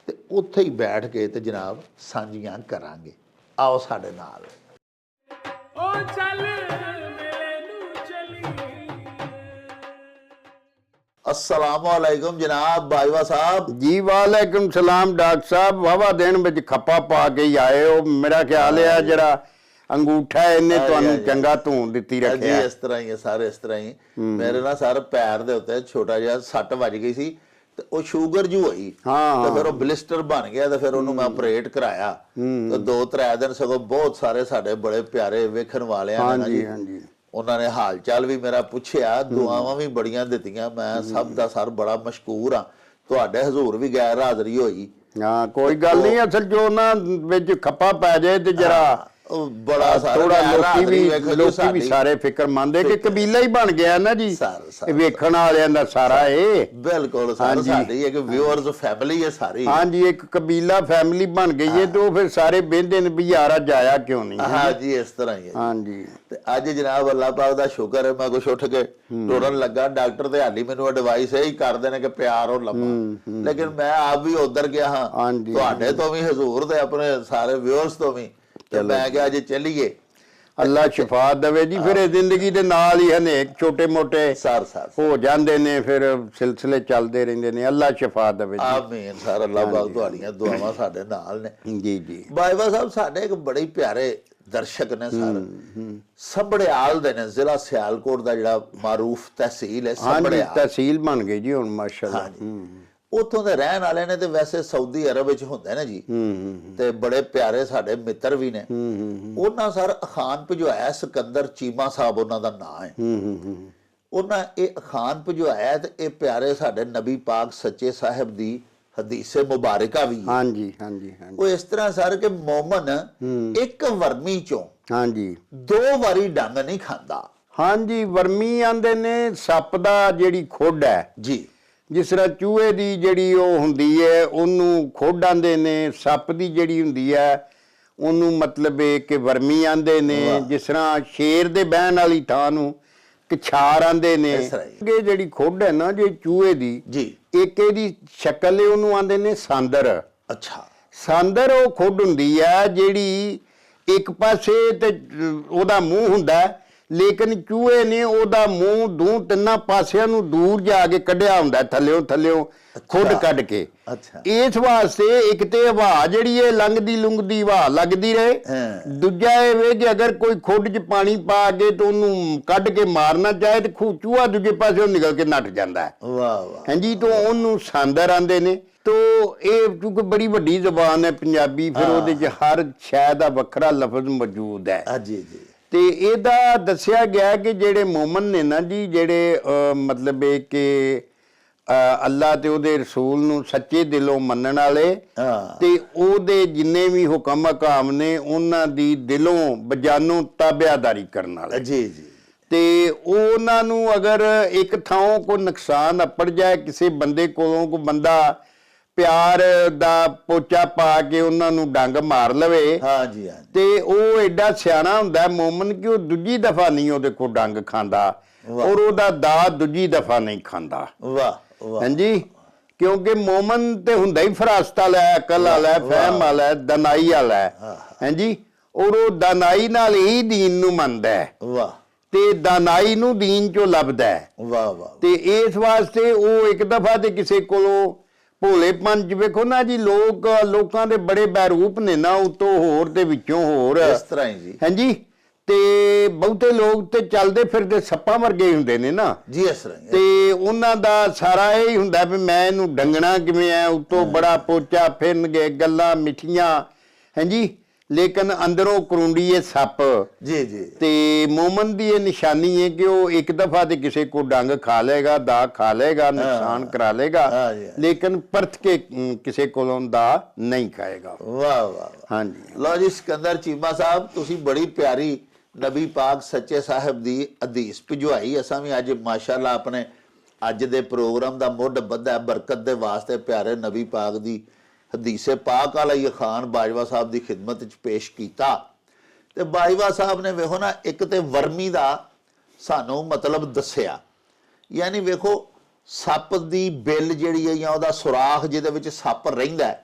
ਤੇ ਉੱਥੇ ਹੀ ਬੈਠ ਕੇ ਤੇ ਜਨਾਬ ਸਾਂਝੀਆਂ ਕਰਾਂਗੇ। ਆਓ ਸਾਡੇ ਨਾਲ। ਓ ਚੱਲ ਮੇਰੇ ਨੂੰ ਚਲੀ। अस्सलामुअलैकुम जनाब बाजवा साहब। ਜੀ ਵਾਲੇਕੁਮ ਸਲਾਮ ਡਾਕਟਰ ਸਾਹਿਬ, ਵਾਵਾ ਦਿਨ ਵਿੱਚ ਖੱਪਾ ਪਾ ਕੇ ਹੀ ਆਏ ਹੋ। ਮੇਰਾ ਖਿਆਲ ਹੈ ਜਿਹੜਾ ਅੰਗੂਠਾ ਇਹਨੇ ਤੁਹਾਨੂੰ ਚੰਗਾ ਧੂਣ ਦਿੱਤੀ ਜੀ ਰੱਖਿਆ। ਇਸ ਤਰ੍ਹਾਂ ਹੀ ਹੈ ਸਾਰੇ, ਇਸ ਤਰ੍ਹਾਂ ਹੀ ਮੇਰੇ ਨਾਲ ਸਰ ਪੈਰ ਦੇ ਉੱਤੇ ਛੋਟਾ ਜਿਹਾ ਸੱਟ ਵੱਜ ਗਈ ਸੀ ਤੇ ਉਹ ਸ਼ੂਗਰ ਜੂ ਹੋਈ ਤੇ ਫਿਰ ਉਹ ਬਲਿਸਟਰ ਬਣ ਗਿਆ ਤੇ ਫਿਰ ਉਹਨੂੰ ਮੈਂ ਆਪਰੇਟ ਕਰਾਇਆ ਤੇ 2-3 ਦਿਨ ਸਗੋਂ ਬਹੁਤ ਸਾਰੇ ਸਾਡੇ ਬੜੇ ਪਿਆਰੇ ਵੇਖਣ ਵਾਲਿਆਂ ਨੇ ਜੀ ਉਹਨਾਂ ਨੇ ਹਾਲ ਚਾਲ ਵੀ ਮੇਰਾ ਪੁੱਛਿਆ, ਦੁਆਵਾਂ ਵੀ ਬੜੀਆਂ ਦਿੱਤੀਆਂ। ਮੈਂ ਸਭ ਦਾ ਸਰ ਬੜਾ ਮਸ਼ਕੂਰ ਹਾਂ। ਤੁਹਾਡੇ ਹਜ਼ੂਰ ਵੀ ਗੈਰ ਹਾਜ਼ਰੀ ਹੋਈ। ਹਾਂ ਕੋਈ ਗੱਲ ਨਹੀਂ, ਅਸਲ ਜੋ ਨਾ ਵਿੱਚ ਖੱਪਾ ਪੈ ਜਾਏ ਤੇ ਜਰਾ ਬੜਾ ਥੋੜਾ ਲੋਕੀ ਵੀ ਸਾਰੇ ਫਿਕਰਮੰਦ ਹੈ ਕਿ ਕਬੀਲਾ ਹੀ ਬਣ ਗਿਆ ਨਾ ਜੀ ਵੇਖਣ ਵਾਲਿਆਂ ਦਾ ਸਾਰਾ। ਇਹ ਬਿਲਕੁਲ ਸਾਡੀ ਇੱਕ ਵਿਊਅਰਸ ਫੈਮਿਲੀ ਹੈ ਸਾਰੀ। ਹਾਂਜੀ, ਇੱਕ ਕਬੀਲਾ ਫੈਮਿਲੀ ਬਣ ਗਈ ਹੈ ਤੇ ਉਹ ਫਿਰ ਸਾਰੇ ਬਹਿੰਦੇ ਨੇ ਵੀ ਯਾਰਾ ਜਾਇਆ ਕਿਉਂ ਨਹੀਂ। ਹਾਂਜੀ ਇਸ ਤਰ੍ਹਾਂ ਹੀ ਹੈ। ਹਾਂਜੀ ਤੇ ਅੱਜ ਜਨਾਬ ਅੱਲਾਹ ਪਾਕ ਦਾ ਸ਼ੁਕਰ ਹੈ ਮੈਂ ਕੁਛ ਉੱਠ ਕੇ ਟੁਰਨ ਲੱਗਾ। ਡਾਕਟਰ ਤੇ ਹਾਲੀ ਮੈਨੂੰ ਐਡਵਾਈਸ ਇਹੀ ਕਰਦੇ ਨੇ ਕਿ ਪਿਆਰ ਹੋ ਲੰਮਾ, ਲੇਕਿਨ ਮੈਂ ਆਪ ਵੀ ਉਧਰ ਗਿਆ ਹਾਂ ਤੁਹਾਡੇ ਤੋਂ ਵੀ ਹਜ਼ੂਰ ਦੇ ਆਪਣੇ ਸਾਰੇ ਵਿਊਅਰਸ ਤੋਂ ਵੀ ਤੇ ਮੈਂ ਕਿਹਾ ਜੇ ਚੱਲੀਏ ਅੱਲਾ ਸ਼ਿਫਾ ਦੇਵੇ ਜੀ। ਫਿਰ ਇਹ ਜ਼ਿੰਦਗੀ ਦੇ ਨਾਲ ਹੀ ਹਨੇਕ ਛੋਟੇ ਮੋਟੇ ਸਰ ਹੋ ਜਾਂਦੇ ਨੇ, ਫਿਰ ਸਿਲਸਿਲੇ ਚੱਲਦੇ ਰਹਿੰਦੇ ਨੇ। ਅੱਲਾ ਸ਼ਿਫਾ ਦੇਵੇ ਜੀ। ਆਮੀਨ ਸਰ। ਅੱਲਾਹ ਪਾਕ ਤੁਹਾਡੀਆਂ ਦੁਆਵਾਂ ਸਾਡੇ ਨਾਲ ਨੇ। ਜੀ ਜੀ। ਬਾਜਵਾ ਸਾਹਿਬ ਸਾਡੇ ਇੱਕ ਬੜੇ ਪਿਆਰੇ ਦਰਸ਼ਕ ਨੇ ਸਰ, ਸੰਭੜਿਆਲ ਦੇ ਨੇ, ਜ਼ਿਲ੍ਹਾ ਸਿਆਲਕੋਟ ਦਾ ਜਿਹੜਾ ਮਾਰੂਫ ਤਹਿਸੀਲ ਹੈ ਹਾਂਜੀ, ਸੰਭੜਿਆਲ। ਤਹਿਸੀਲ ਬਣ ਗਈ ਜੀ ਹੁਣ ਮਾਸ਼ਾਅੱਲਾ। ਉੱਥੋਂ ਦੇ ਰਹਿਣ ਵਾਲੇ ਨੇ ਤੇ ਵੈਸੇ ਸਾਊਦੀ ਅਰਬ ਵਿੱਚ ਹੁੰਦੇ ਨੇ ਜੀ, ਤੇ ਬੜੇ ਪਿਆਰੇ ਸਾਡੇ ਮਿੱਤਰ ਵੀ ਨੇ। ਉਹਨਾਂ ਸਰ ਅਖਾਨ ਭਜਵਾਇਆ, ਸਿਕੰਦਰ ਚੀਮਾ ਸਾਹਿਬ ਉਹਨਾਂ ਦਾ ਨਾਂ ਹੈ। ਉਹਨਾਂ ਇਹ ਅਖਾਨ ਭਜਵਾਇਆ ਤੇ ਇਹ ਪਿਆਰੇ ਸਾਡੇ ਨਬੀ ਪਾਕ ਸੱਚੇ ਸਾਹਿਬ ਦੀ ਹਦੀਸੇ ਮੁਬਾਰਕਾ ਵੀ ਹੈ। ਹਾਂਜੀ ਹਾਂਜੀ ਹਾਂਜੀ। ਉਹ ਇਸ ਤਰ੍ਹਾਂ ਸਰ ਕਿ ਮੋਮਨ ਇੱਕ ਵਰਮੀ ਚੋਂ ਹਾਂਜੀ 2 ਵਾਰੀ ਡੰਗ ਨਹੀਂ ਖਾਂਦਾ। ਹਾਂਜੀ, ਵਰਮੀ ਆਂਦੇ ਨੇ ਸੱਪ ਦਾ ਜਿਹੜੀ ਖੁੱਡ ਹੈ ਜੀ। ਜਿਸ ਤਰ੍ਹਾਂ ਚੂਹੇ ਦੀ ਜਿਹੜੀ ਉਹ ਹੁੰਦੀ ਹੈ ਉਹਨੂੰ ਖੁੱਡ ਆਂਦੇ ਨੇ, ਸੱਪ ਦੀ ਜਿਹੜੀ ਹੁੰਦੀ ਹੈ ਉਹਨੂੰ ਮਤਲਬ ਇਹ ਕਿ ਵਰਮੀ ਆਂਦੇ ਨੇ। ਜਿਸ ਤਰ੍ਹਾਂ ਸ਼ੇਰ ਦੇ ਬਹਿਣ ਵਾਲੀ ਥਾਂ ਨੂੰ ਕਛਾਰ ਆਂਦੇ ਨੇ। ਇਹ ਜਿਹੜੀ ਖੁੱਡ ਹੈ ਨਾ ਜੇ ਚੂਹੇ ਦੀ ਜੀ, ਇੱਕ ਇਹਦੀ ਸ਼ਕਲ ਹੈ, ਉਹਨੂੰ ਆਂਦੇ ਨੇ ਸਾਂਦਰ। ਅੱਛਾ। ਸਾਂਦਰ ਉਹ ਖੁੱਡ ਹੁੰਦੀ ਹੈ ਜਿਹੜੀ ਇੱਕ ਪਾਸੇ ਤੇ ਉਹਦਾ ਮੂੰਹ ਹੁੰਦਾ, ਲੇਕਿਨ ਚੂਹੇ ਨੇ ਉਹਦਾ ਮੂੰਹ 3 ਪਾਸਿਆਂ ਨੂੰ ਦੂਰ ਜਾ ਕੇ ਕੱਢਿਆ ਹੁੰਦਾ, ਥੱਲਿਓਂ ਖੁੱਡ ਕੱਢ ਕੇ। ਅੱਛਾ। ਇਸ ਵਾਸਤੇ ਇੱਕ ਤੇ ਹਵਾ ਜਿਹੜੀ ਹੈ ਲੰਘਦੀ ਲੁੰਘਦੀ ਹਵਾ ਲੱਗਦੀ ਰਹੇ, ਦੂਜਾ ਇਹ ਵੇ ਕਿ ਅਗਰ ਕੋਈ ਖੁੱਡ 'ਚ ਪਾਣੀ ਪਾ ਕੇ ਤੇ ਉਹਨੂੰ ਕੱਢ ਕੇ ਮਾਰਨਾ ਚਾਹੇ ਤੇ ਚੂਹਾ ਦੂਜੇ ਪਾਸਿਓਂ ਨਿਕਲ ਕੇ ਨੱਠ ਜਾਂਦਾ ਹੈ। ਵਾਹ ਵਾਹ। ਹਾਂਜੀ, ਤੋਂ ਉਹਨੂੰ ਸਾਂਦਰ ਆਂਦੇ ਨੇ। ਤੋ ਇਹ ਕਿਉਂਕਿ ਬੜੀ ਵੱਡੀ ਜ਼ੁਬਾਨ ਹੈ ਪੰਜਾਬੀ, ਫਿਰ ਉਹਦੇ 'ਚ ਹਰ ਸ਼ੈ ਦਾ ਵੱਖਰਾ ਲਫ਼ਜ਼ ਮੌਜੂਦ ਹੈ। ਜੀ ਜੀ। ਤੇ ਇਹਦਾ ਦੱਸਿਆ ਗਿਆ ਕਿ ਜਿਹੜੇ ਮੋਮਨ ਨੇ ਨਾ ਜੀ, ਜਿਹੜੇ ਮਤਲਬ ਇਹ ਕਿ ਅੱਲਾ ਤੇ ਉਹਦੇ ਰਸੂਲ ਨੂੰ ਸੱਚੇ ਦਿਲੋਂ ਮੰਨਣ ਵਾਲੇ, ਤੇ ਉਹਦੇ ਜਿੰਨੇ ਵੀ ਹੁਕਮ ਹਕਾਮ ਨੇ ਉਹਨਾਂ ਦੀ ਦਿਲੋਂ ਬਜਾਨੋਂ ਤਾਬਿਆਦਾਰੀ ਕਰਨ ਵਾਲੇ। ਜੀ ਜੀ। ਤੇ ਉਹਨਾਂ ਨੂੰ ਅਗਰ ਇੱਕ ਥਾਂ ਕੋਈ ਨੁਕਸਾਨ ਅੱਪੜ ਜਾਏ ਕਿਸੇ ਬੰਦੇ ਕੋਲੋਂ, ਕੋਈ ਬੰਦਾ ਪਿਆਰ ਦਾ ਪੋਚਾ ਪਾ ਕੇ ਉਹਨਾਂ ਨੂੰ ਡੰਗ ਮਾਰ ਲਵੇ, ਹਾਂਜੀ ਤੇ ਉਹ ਐਡਾ ਸਿਆਣਾ ਹੁੰਦਾ ਮੋਮਨ ਕਿ ਉਹ ਦੂਜੀ ਦਫਾ ਨਹੀਂ ਉਹਦੇ ਕੋਲ ਡੰਗ ਖਾਂਦਾ, ਔਰ ਉਹਦਾ ਦਾ ਦੂਜੀ ਦਫਾ ਨਹੀਂ ਖਾਂਦਾ। ਵਾਹ ਵਾਹ। ਹਾਂਜੀ, ਕਿਉਂਕਿ ਮੋਮਨ ਤੇ ਹੁੰਦਾ ਹੀ ਫਰਾਸਤ ਵਾਲਾ ਹੈ, ਅਕਲ ਵਾਲਾ ਹੈ, ਫਹਿਮ ਵਾਲਾ ਹੈ, ਦਨਾਈ ਵਾਲਾ ਹੈ। ਹਾਂਜੀ, ਔਰ ਉਹ ਦਨਾਈ ਨਾਲ ਹੀ ਦੀਨ ਨੂੰ ਮੰਨਦਾ ਹੈ। ਵਾਹ। ਤੇ ਦਾਨਾਈ ਨੂੰ ਦੀਨ ਚੋਂ ਲੱਭਦਾ ਹੈ। ਵਾਹ ਵਾਹ। ਤੇ ਇਸ ਵਾਸਤੇ ਉਹ ਇੱਕ ਦਫਾ ਤੇ ਕਿਸੇ ਕੋਲੋਂ ਭੋਲੇਪਨ ਵੇਖੋ ਨਾ ਜੀ, ਲੋਕਾਂ ਦੇ ਬੜੇ ਬੈਰੂਪ ਨੇ ਨਾ, ਉਤੋਂ ਹੋਰ ਤੇ ਵਿੱਚੋਂ ਹੋਰ, ਇਸ ਤਰ੍ਹਾਂ ਹੀ ਜੀ। ਹਾਂਜੀ। ਤੇ ਬਹੁਤੇ ਲੋਕ ਤੇ ਚੱਲਦੇ ਫਿਰਦੇ ਸੱਪਾਂ ਵਰਗੇ ਹੁੰਦੇ ਨੇ ਨਾ ਜੀ, ਇਸ ਤਰ੍ਹਾਂ ਹੀ। ਤੇ ਉਹਨਾਂ ਦਾ ਸਾਰਾ ਇਹ ਹੀ ਹੁੰਦਾ ਵੀ ਮੈਂ ਇਹਨੂੰ ਡੰਗਣਾ ਕਿਵੇਂ ਆ, ਉਤੋਂ ਬੜਾ ਪੋਚਾ ਫਿਰਨਗੇ, ਗੱਲਾਂ ਮਿੱਠੀਆਂ, ਹਾਂਜੀ, ਲੇਕਿਨ ਅੰਦਰੋਂ ਕਰੂੰਡੀ ਹੈ ਸੱਪ। ਜੀ ਜੀ। ਤੇ ਮੋਮਨ ਦੀ ਇਹ ਨਿਸ਼ਾਨੀ ਹੈ ਕਿ ਉਹ ਇੱਕ ਦਫਾ ਤੇ ਕਿਸੇ ਕੋ ਡੰਗ ਖਾ ਲੇਗਾ, ਦਾ ਖਾ ਲੇਗਾ, ਨੁਕਸਾਨ ਕਰਾ ਲੇਗਾ, ਲੇਕਿਨ ਪਰਤ ਕੇ ਕਿਸੇ ਕੋਲੋਂ ਦਾ ਨਹੀਂ ਖਾਏਗਾ। ਵਾਹ ਵਾਹ। ਹਾਂਜੀ। ਲਓ ਜੀ ਸਿਕੰਦਰ ਚੀਮਾ ਸਾਹਿਬ, ਤੁਸੀਂ ਬੜੀ ਪਿਆਰੀ ਨਬੀ ਪਾਕ ਸੱਚੇ ਸਾਹਿਬ ਦੀ ਹਦੀਸ ਭਿਜਵਾਈ। ਅਸਾਂ ਵੀ ਅੱਜ ਮਾਸ਼ਾਅੱਲਾ ਆਪਣੇ ਅੱਜ ਦੇ ਪ੍ਰੋਗਰਾਮ ਦਾ ਮੁੱਢ ਬੱਧਾ ਬਰਕਤ ਦੇ ਵਾਸਤੇ ਪਿਆਰੇ ਨਬੀ ਪਾਕ ਦੀ ਹਦੀਸੇ ਪਾਕ ਵਾਲਾ ਹੀ ਖਾਨ ਬਾਜਵਾ ਸਾਹਿਬ ਦੀ ਖਿਦਮਤ ਚ ਪੇਸ਼ ਕੀਤਾ। ਤੇ ਬਾਜਵਾ ਸਾਹਿਬ ਨੇ ਵੇਖੋ ਨਾ, ਇੱਕ ਤੇ ਵਰਮੀ ਦਾ ਸਾਨੂੰ ਮਤਲਬ ਦੱਸਿਆ, ਯਾਨੀ ਵੇਖੋ ਸੱਪ ਦੀ ਬਿੱਲ ਜਿਹੜੀ ਹੈ ਜਾਂ ਉਹਦਾ ਸੁਰਾਖ ਜਿਹਦੇ ਵਿੱਚ ਸੱਪ ਰਹਿੰਦਾ,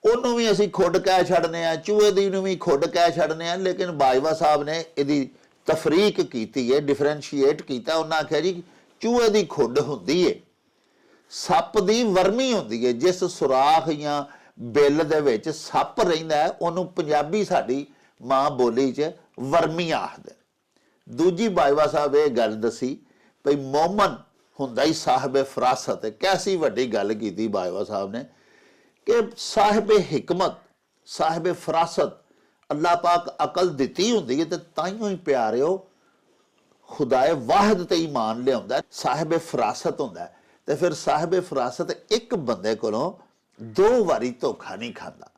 ਉਹਨੂੰ ਵੀ ਅਸੀਂ ਖੁੱਡ ਕਹਿ ਛੱਡਨੇ ਆ, ਚੂਹੇ ਦੀ ਨੂੰ ਵੀ ਖੁੱਡ ਕਹਿ ਛੱਡਨੇ ਆ। ਲੇਕਿਨ ਬਾਜਵਾ ਸਾਹਿਬ ਨੇ ਇਹਦੀ ਤਫਰੀਕ ਕੀਤੀ ਹੈ, ਡਿਫਰੈਂਸ਼ੀਏਟ ਕੀਤਾ। ਉਹਨਾਂ ਆਖਿਆ ਜੀ ਚੂਹੇ ਦੀ ਖੁੱਡ ਹੁੰਦੀ ਹੈ, ਸੱਪ ਦੀ ਵਰਮੀ ਹੁੰਦੀ ਹੈ। ਜਿਸ ਸੁਰਾਖ ਜਾਂ ਬਿੱਲ ਦੇ ਵਿੱਚ ਸੱਪ ਰਹਿੰਦਾ ਹੈ ਉਹਨੂੰ ਪੰਜਾਬੀ ਸਾਡੀ ਮਾਂ ਬੋਲੀ 'ਚ ਵਰਮੀ ਆਖਦੇ। ਦੂਜੀ ਬਾਜਵਾ ਸਾਹਿਬ ਇਹ ਗੱਲ ਦੱਸੀ ਭਈ ਮੋਮਨ ਹੁੰਦਾ ਹੀ ਸਾਹਿਬ ਫਰਾਸਤ ਹੈ। ਕੈਸੀ ਵੱਡੀ ਗੱਲ ਕੀਤੀ ਬਾਜਵਾ ਸਾਹਿਬ ਨੇ ਕਿ ਸਾਹਿਬ ਹਿਕਮਤ, ਸਾਹਿਬ ਫਰਾਸਤ, ਅੱਲਾਹ ਪਾਕ ਅਕਲ ਦਿੱਤੀ ਹੁੰਦੀ ਹੈ ਤੇ ਤਾਈਓ ਹੀ ਪਿਆਰਿਓ ਖੁਦਾਏ ਵਾਹਿਦ ਤੇ ਈਮਾਨ ਲਿਆਉਂਦਾ। ਸਾਹਿਬ ਫਰਾਸਤ ਹੁੰਦਾ ਤੇ ਫਿਰ ਸਾਹਿਬ ਫਰਾਸਤ ਇੱਕ ਬੰਦੇ ਕੋਲੋਂ 2 ਵਾਰੀ ਧੋਖਾ ਨਹੀਂ ਖਾਂਦਾ।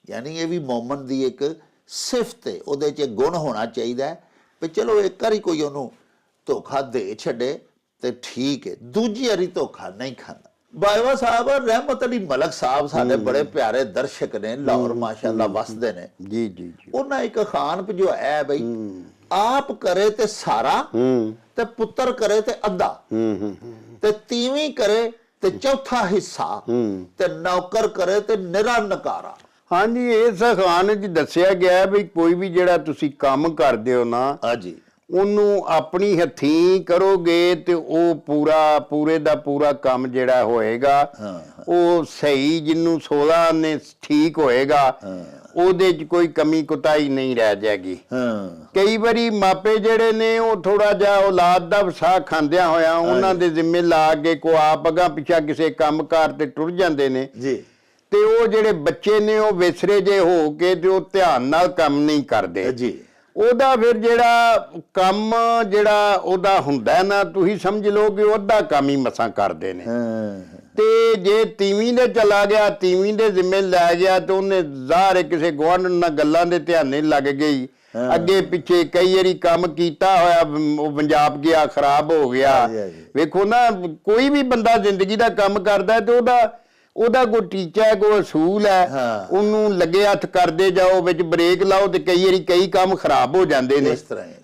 ਯਾਨੀ ਇਹ ਵੀ ਮੋਮਨ ਦੀ ਇੱਕ ਸਿਫਤ ਹੈ, ਉਹਦੇ 'ਚ ਗੁਣ ਹੋਣਾ ਚਾਹੀਦਾ ਹੈ ਵੀ ਚਲੋ ਇੱਕ ਵਾਰੀ ਕੋਈ ਉਹਨੂੰ ਧੋਖਾ ਦੇ ਛੱਡੇ ਤੇ ਠੀਕ ਹੈ, ਦੂਜੀ ਵਾਰੀ ਧੋਖਾ ਨਹੀਂ ਖਾਂਦਾ। ਬਾਜਵਾ ਸਾਹਿਬ ਰਹਿਮਤ ਅਲੀ ਮਲਕ ਸਾਹਿਬ ਸਾਡੇ ਬੜੇ ਪਿਆਰੇ ਦਰਸ਼ਕ ਨੇ, ਲਾਹੌਰ ਮਾਸ਼ਾਅੱਲਾ ਵਸਦੇ ਨੇ। ਜੀ ਜੀ ਜੀ। ਉਹਨਾਂ ਇੱਕ ਖਾਨ ਭਜਵਾਇਆ ਬਈ ਆਪ ਕਰੇ ਤੇ ਸਾਰਾ ਤੇ ਪੁੱਤਰ ਕਰੇ ਤੇ ਅੱਧਾ ਤੇ ਤੀਵੀਂ ਕਰੇ ਤੇ ਚੌਥਾ ਹਿੱਸਾ ਤੇ ਨੌਕਰ ਕਰੇ ਤੇ ਨਿਰਾ ਨਕਾਰਾ। ਹਾਂਜੀ, ਇਸ ਅਖਾਣ 'ਚ ਦੱਸਿਆ ਗਿਆ ਵੀ ਕੋਈ ਵੀ ਜਿਹੜਾ ਤੁਸੀਂ ਕੰਮ ਕਰਦੇ ਹੋ ਨਾ, ਹਾਂਜੀ ਉਹਨੂੰ ਆਪਣੀ ਹੱਥੀਂ ਕਰੋਗੇ ਤੇ ਉਹ ਪੂਰੇ ਦਾ ਪੂਰਾ ਕੰਮ ਜਿਹੜਾ ਹੋਏਗਾ ਉਹ ਸਹੀ, ਜਿਹਨੂੰ 16 ਨੇ ਠੀਕ ਹੋਏਗਾ, ਉਹਦੇ 'ਚ ਕੋਈ ਕਮੀ ਕੁਤਾਹੀ ਨਹੀਂ ਰਹਿ ਜਾਏਗੀ। ਕਈ ਵਾਰੀ ਮਾਪੇ ਜਿਹੜੇ ਨੇ ਉਹ ਥੋੜਾ ਜਿਹਾ ਔਲਾਦ ਦਾ ਵਸਾ ਖਾਂਦਿਆਂ ਹੋਇਆ ਉਹਨਾਂ ਦੇ ਜ਼ਿੰਮੇ ਲਾ ਕੇ ਕੋ ਆਪ ਅਗਾਂਹ ਪਿੱਛਾ ਕਿਸੇ ਕੰਮਕਾਰ ਤੇ ਟੁਰ ਜਾਂਦੇ ਨੇ ਜੀ, ਤੇ ਉਹ ਜਿਹੜੇ ਬੱਚੇ ਨੇ ਉਹ ਵਿਸਰੇ ਜੇ ਹੋ ਕੇ ਤੇ ਉਹ ਧਿਆਨ ਨਾਲ ਕੰਮ ਨਹੀਂ ਕਰਦੇ ਜੀ, ਉਹਦਾ ਫਿਰ ਜਿਹੜਾ ਕੰਮ ਜਿਹੜਾ ਉਹਦਾ ਹੁੰਦਾ ਨਾ, ਤੁਸੀਂ ਸਮਝ ਲਓ ਕਿ ਉਹਦਾ ਕੰਮ ਹੀ ਮਸਾਂ ਕਰਦੇ ਨੇ। ਤੇ ਜੇ ਤੀਵੀਂ ਦੇ ਚਲਾ ਗਿਆ, ਤੀਵੀਂ ਦੇ ਜ਼ਿੰਮੇ ਲੈ ਗਿਆ ਤੇ ਉਹਨੇ ਜ਼ਾਹਰ ਕਿਸੇ ਗੁਆਂਢਣ ਨਾਲ ਗੱਲਾਂ ਦੇ ਧਿਆਨੇ ਲੱਗ ਗਈ, ਅੱਗੇ ਪਿੱਛੇ ਕਈ ਵਾਰੀ ਕੰਮ ਕੀਤਾ ਹੋਇਆ ਉਹ ਪੰਜਾਬ ਗਿਆ, ਖਰਾਬ ਹੋ ਗਿਆ। ਵੇਖੋ ਨਾ, ਕੋਈ ਵੀ ਬੰਦਾ ਜ਼ਿੰਦਗੀ ਦਾ ਕੰਮ ਕਰਦਾ ਤੇ ਉਹਦਾ ਕੋਈ ਟੀਚਾ ਹੈ, ਕੋਈ ਅਸੂਲ ਹੈ, ਉਹਨੂੰ ਲੱਗੇ ਹੱਥ ਕਰਦੇ ਜਾਓ, ਵਿੱਚ ਬ੍ਰੇਕ ਲਾਓ ਤੇ ਕਈ ਵਾਰੀ ਕਈ ਕੰਮ ਖਰਾਬ ਹੋ ਜਾਂਦੇ ਨੇ।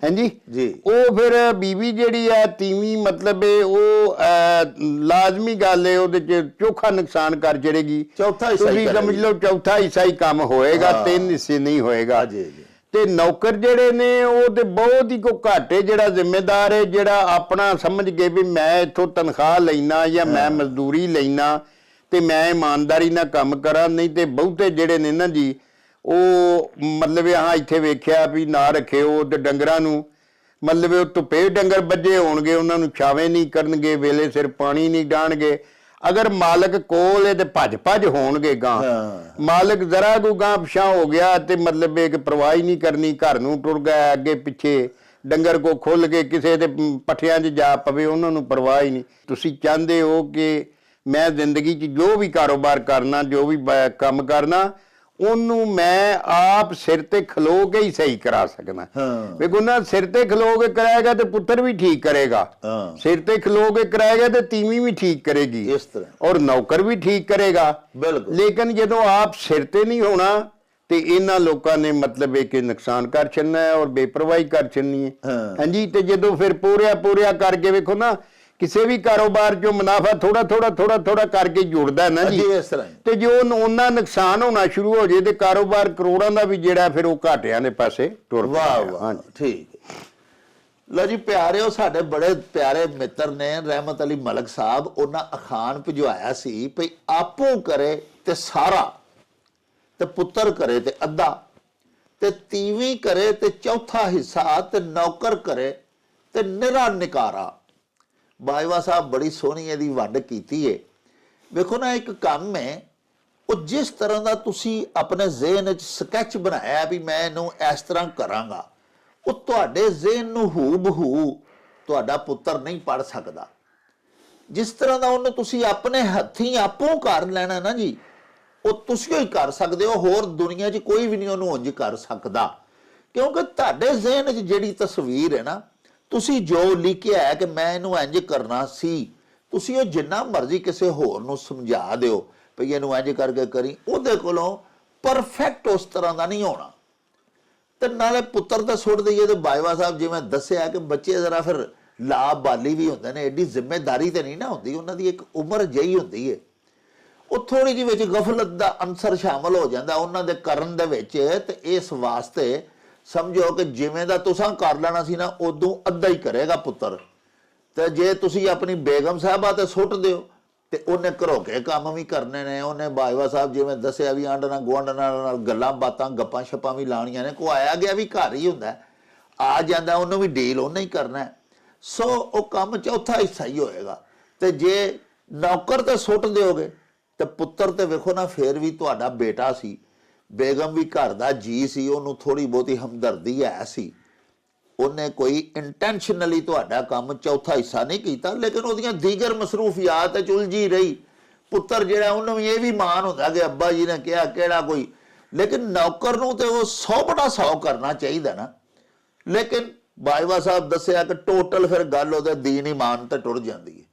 ਹਾਂਜੀ ਜੀ, ਉਹ ਫਿਰ ਬੀਵੀ ਜਿਹੜੀ ਹੈ ਤੀਵੀਂ ਮਤਲਬ ਉਹ ਲਾਜ਼ਮੀ ਗੱਲ ਹੈ, ਉਹਦੇ ਚ ਚੋਖਾ ਨੁਕਸਾਨ ਕਰ ਜੜੇਗੀ। ਤੁਸੀਂ ਸਮਝ ਲਓ ਚੌਥਾ ਹਿੱਸਾ ਹੀ ਕੰਮ ਹੋਏਗਾ, 3 ਹਿੱਸੇ ਨਹੀਂ ਹੋਏਗਾ। ਤੇ ਨੌਕਰ ਜਿਹੜੇ ਨੇ ਉਹ ਤੇ ਬਹੁਤ ਹੀ ਕੋ ਘਾਟੇ ਜਿਹੜਾ ਜ਼ਿੰਮੇਦਾਰ ਹੈ, ਜਿਹੜਾ ਆਪਣਾ ਸਮਝ ਕੇ ਵੀ ਮੈਂ ਇੱਥੋਂ ਤਨਖਾਹ ਲੈਣਾ ਜਾਂ ਮੈਂ ਮਜ਼ਦੂਰੀ ਲੈਣਾ ਤੇ ਮੈਂ ਇਮਾਨਦਾਰੀ ਨਾਲ ਕੰਮ ਕਰਾਂ। ਨਹੀਂ ਤੇ ਬਹੁਤੇ ਜਿਹੜੇ ਨੇ ਨਾ ਜੀ, ਉਹ ਮਤਲਬ ਇੱਥੇ ਵੇਖਿਆ ਵੀ ਨਾ ਰੱਖਿਓ ਤੇ ਡੰਗਰਾਂ ਨੂੰ ਮਤਲਬ ਉਹ ਧੁੱਪੇ ਡੰਗਰ ਬੱਝੇ ਹੋਣਗੇ, ਉਹਨਾਂ ਨੂੰ ਛਾਵੇਂ ਨਹੀਂ ਕਰਨਗੇ, ਵੇਲੇ ਸਿਰ ਪਾਣੀ ਨਹੀਂ ਡਾਣਗੇ। ਅਗਰ ਮਾਲਕ ਕੋਲ ਹੈ ਤੇ ਭੱਜ ਹੋਣਗੇ ਗਾਂ, ਮਾਲਕ ਜ਼ਰਾ ਕੋ ਗਾਂ ਪਿਛਾਂ ਹੋ ਗਿਆ ਤੇ ਮਤਲਬ ਇੱਕ ਪਰਵਾਹ ਨਹੀਂ ਕਰਨੀ, ਘਰ ਨੂੰ ਟੁਰ ਗਿਆ ਅੱਗੇ ਪਿੱਛੇ, ਡੰਗਰ ਕੋ ਖੁੱਲ ਕੇ ਕਿਸੇ ਦੇ ਪੱਠਿਆਂ 'ਚ ਜਾ ਪਵੇ, ਉਹਨਾਂ ਨੂੰ ਪਰਵਾਹ ਹੀ ਨਹੀਂ। ਤੁਸੀਂ ਚਾਹੁੰਦੇ ਹੋ ਕਿ ਮੈਂ ਜ਼ਿੰਦਗੀ 'ਚ ਜੋ ਵੀ ਕਾਰੋਬਾਰ ਕਰਨਾ, ਜੋ ਵੀ ਕੰਮ ਕਰਨਾ, ਉਹਨੂੰ ਮੈਂ ਆਪ ਸਿਰ ਤੇ ਖਲੋ ਕੇ ਹੀ ਸਹੀ ਕਰਾ ਸਕਦਾ। ਵੇਖੋ ਨਾ, ਸਿਰ ਤੇ ਖਲੋ ਕੇ ਕਰਾਏਗਾ ਤੇ ਪੁੱਤਰ ਵੀ ਠੀਕ ਕਰੇਗਾ, ਸਿਰ ਤੇ ਖਲੋ ਕੇ ਕਰਾਏਗਾ ਤੇ ਤੀਵੀਂ ਵੀ ਠੀਕ ਕਰੇਗੀ, ਇਸ ਤਰ੍ਹਾਂ ਔਰ ਨੌਕਰ ਵੀ ਠੀਕ ਕਰੇਗਾ। ਲੇਕਿਨ ਜਦੋਂ ਆਪ ਸਿਰ ਤੇ ਨਹੀਂ ਹੋਣਾ ਤੇ ਇਹਨਾਂ ਲੋਕਾਂ ਨੇ ਮਤਲਬ ਇਹ ਕਿ ਨੁਕਸਾਨ ਕਰ ਛੱਡਣਾ ਹੈ ਔਰ ਬੇਪਰਵਾਹੀ ਕਰ ਛੱਡਣੀ ਹੈ। ਹਾਂਜੀ, ਤੇ ਜਦੋਂ ਫਿਰ ਪੂਰਿਆ ਕਰਕੇ ਵੇਖੋ ਨਾ, ਕਿਸੇ ਵੀ ਕਾਰੋਬਾਰ ਚੋਂ ਮੁਨਾਫਾ ਥੋੜਾ ਕਰਕੇ ਜੁੜਦਾ ਨਾ ਜੀ, ਤੇ ਜੋ ਉਹਨਾਂ ਨੁਕਸਾਨ ਹੋਣਾ ਸ਼ੁਰੂ ਹੋ ਜੇ ਤੇ ਕਾਰੋਬਾਰ ਕਰੋੜਾਂ ਦਾ ਵੀ ਜਿਹੜਾ ਫਿਰ ਉਹ ਘਾਟਿਆਂ ਦੇ ਪਾਸੇ ਟੁਰ ਪੈਂਦਾ। ਵਾਹ, ਠੀਕ। ਲਓ ਜੀ ਪਿਆਰਿਓ, ਸਾਡੇ ਬੜੇ ਪਿਆਰੇ ਮਿੱਤਰ ਨੇ ਰਹਿਮਤ ਅਲੀ ਮਲਕ ਸਾਹਿਬ, ਉਹਨਾਂ ਅਖਾਣ ਭਿਜਵਾਇਆ ਸੀ ਭਈ ਆਪੂ ਕਰੇ ਤੇ ਸਾਰਾ, ਤੇ ਪੁੱਤਰ ਕਰੇ ਤੇ ਅੱਧਾ, ਤੇ ਤੀਵੀਂ ਕਰੇ ਤੇ ਚੌਥਾ ਹਿੱਸਾ, ਤੇ ਨੌਕਰ ਕਰੇ ਤੇ ਨਿਰਾ ਨਿਕਾਰਾ। ਬਾਜਵਾ ਸਾਹਿਬ ਬੜੀ ਸੋਹਣੀ ਇਹਦੀ ਵੰਡ ਕੀਤੀ ਹੈ। ਵੇਖੋ ਨਾ, ਇੱਕ ਕੰਮ ਹੈ, ਉਹ ਜਿਸ ਤਰ੍ਹਾਂ ਦਾ ਤੁਸੀਂ ਆਪਣੇ ਜ਼ਿਹਨ ਵਿੱਚ ਸਕੈਚ ਬਣਾਇਆ ਵੀ ਮੈਂ ਇਹਨੂੰ ਇਸ ਤਰ੍ਹਾਂ ਕਰਾਂਗਾ, ਉਹ ਤੁਹਾਡੇ ਜ਼ਿਹਨ ਨੂੰ ਹੂਬਹੂ ਤੁਹਾਡਾ ਪੁੱਤਰ ਨਹੀਂ ਪੜ ਸਕਦਾ। ਜਿਸ ਤਰ੍ਹਾਂ ਦਾ ਉਹਨੂੰ ਤੁਸੀਂ ਆਪਣੇ ਹੱਥੀਂ ਆਪੋਂ ਕਰ ਲੈਣਾ ਨਾ ਜੀ, ਉਹ ਤੁਸੀਂ ਹੀ ਕਰ ਸਕਦੇ ਹੋ, ਹੋਰ ਦੁਨੀਆ 'ਚ ਕੋਈ ਵੀ ਨਹੀਂ ਉਹਨੂੰ ਉਂਝ ਕਰ ਸਕਦਾ। ਕਿਉਂਕਿ ਤੁਹਾਡੇ ਜ਼ਿਹਨ 'ਚ ਜਿਹੜੀ ਤਸਵੀਰ ਹੈ ਨਾ, ਤੁਸੀਂ ਜੋ ਲਿਖਿਆ ਹੈ ਕਿ ਮੈਂ ਇਹਨੂੰ ਇੰਝ ਕਰਨਾ ਸੀ, ਤੁਸੀਂ ਉਹ ਜਿੰਨਾ ਮਰਜ਼ੀ ਕਿਸੇ ਹੋਰ ਨੂੰ ਸਮਝਾ ਦਿਓ ਭਈ ਇਹਨੂੰ ਇੰਝ ਕਰਕੇ ਕਰੀ, ਉਹਦੇ ਕੋਲੋਂ ਪਰਫੈਕਟ ਉਸ ਤਰ੍ਹਾਂ ਦਾ ਨਹੀਂ ਹੋਣਾ। ਤੇ ਨਾਲੇ ਪੁੱਤਰ ਤਾਂ ਸੁੱਟ ਦਈਏ ਤੇ ਬਾਜਵਾ ਸਾਹਿਬ ਜਿਵੇਂ ਦੱਸਿਆ ਕਿ ਬੱਚੇ ਜ਼ਰਾ ਫਿਰ ਲਾਬਾਲੀ ਵੀ ਹੁੰਦੇ ਨੇ, ਐਡੀ ਜ਼ਿੰਮੇਦਾਰੀ ਤੇ ਨਹੀਂ ਨਾ ਹੁੰਦੀ, ਉਹਨਾਂ ਦੀ ਇੱਕ ਉਮਰ ਜਿਹੀ ਹੁੰਦੀ ਹੈ, ਉਹ ਥੋੜੀ ਜਿਹੀ ਵਿੱਚ ਗਫਲਤ ਦਾ ਅੰਸਰ ਸ਼ਾਮਲ ਹੋ ਜਾਂਦਾ ਉਹਨਾਂ ਦੇ ਕਰਨ ਦੇ ਵਿੱਚ। ਤੇ ਇਸ ਵਾਸਤੇ ਸਮਝੋ ਕਿ ਜਿਵੇਂ ਦਾ ਤੁਸੀਂ ਕਰ ਲੈਣਾ ਸੀ ਨਾ, ਉਦੋਂ ਅੱਧਾ ਹੀ ਕਰੇਗਾ ਪੁੱਤਰ। ਤੇ ਜੇ ਤੁਸੀਂ ਆਪਣੀ ਬੇਗਮ ਸਾਹਿਬਾ ਤੇ ਸੁੱਟ ਦਿਓ ਤੇ ਉਹਨੇ ਘਰੋਂ ਕੇ ਕੰਮ ਵੀ ਕਰਨੇ ਨੇ, ਉਹਨੇ ਬਾਜਵਾ ਸਾਹਿਬ ਜਿਵੇਂ ਦੱਸਿਆ ਵੀ ਆਂਢ ਨਾਲ ਗੁਆਂਢ ਨਾਲ ਗੱਲਾਂ ਬਾਤਾਂ ਗੱਪਾਂ ਛੱਪਾਂ ਵੀ ਲਾਣੀਆਂ ਨੇ, ਕੋ ਆਇਆ ਗਿਆ ਵੀ ਘਰ ਹੀ ਹੁੰਦਾ, ਆ ਜਾਂਦਾ ਉਹਨੂੰ ਵੀ ਡੀਲ ਉਹਨੇ ਹੀ ਕਰਨਾ। ਸੋ ਉਹ ਕੰਮ ਚੌਥਾ ਹਿੱਸਾ ਹੀ ਹੋਏਗਾ। ਤੇ ਜੇ ਨੌਕਰ ਤੇ ਸੁੱਟ ਦਿਓਗੇ ਤੇ ਪੁੱਤਰ ਤੇ ਵੇਖੋ ਨਾ, ਫੇਰ ਵੀ ਤੁਹਾਡਾ ਬੇਟਾ ਸੀ, ਬੇਗਮ ਵੀ ਘਰ ਦਾ ਜੀ ਸੀ, ਉਹਨੂੰ ਥੋੜੀ ਬਹੁਤੀ ਹਮਦਰਦੀ ਹੈ ਸੀ, ਉਹਨੇ ਕੋਈ ਇੰਟੈਂਸ਼ਨਲੀ ਤੁਹਾਡਾ ਕੰਮ ਚੌਥਾ ਹਿੱਸਾ ਨਹੀਂ ਕੀਤਾ, ਲੇਕਿਨ ਉਹਦੀਆਂ ਦੀਗਰ ਮਸਰੂਫੀਆਤ ਚ ਉਲਝੀ ਰਹੀ। ਪੁੱਤਰ ਜਿਹੜਾ ਉਹਨੂੰ ਵੀ ਇਹ ਵੀ ਮਾਣ ਹੁੰਦਾ ਕਿ ਅੱਬਾ ਜੀ ਨੇ ਕਿਹਾ ਕਿਹੜਾ ਕੋਈ, ਲੇਕਿਨ ਨੌਕਰ ਨੂੰ ਤੇ ਉਹ 100/100 ਕਰਨਾ ਚਾਹੀਦਾ ਨਾ। ਲੇਕਿਨ ਬਾਜਵਾ ਸਾਹਿਬ ਦੱਸਿਆ ਕਿ ਟੋਟਲ ਫਿਰ ਗੱਲ ਉਹਦੇ ਦੀਨ ਈਮਾਨ ਤੇ ਟੁਰ ਜਾਂਦੀ ਹੈ।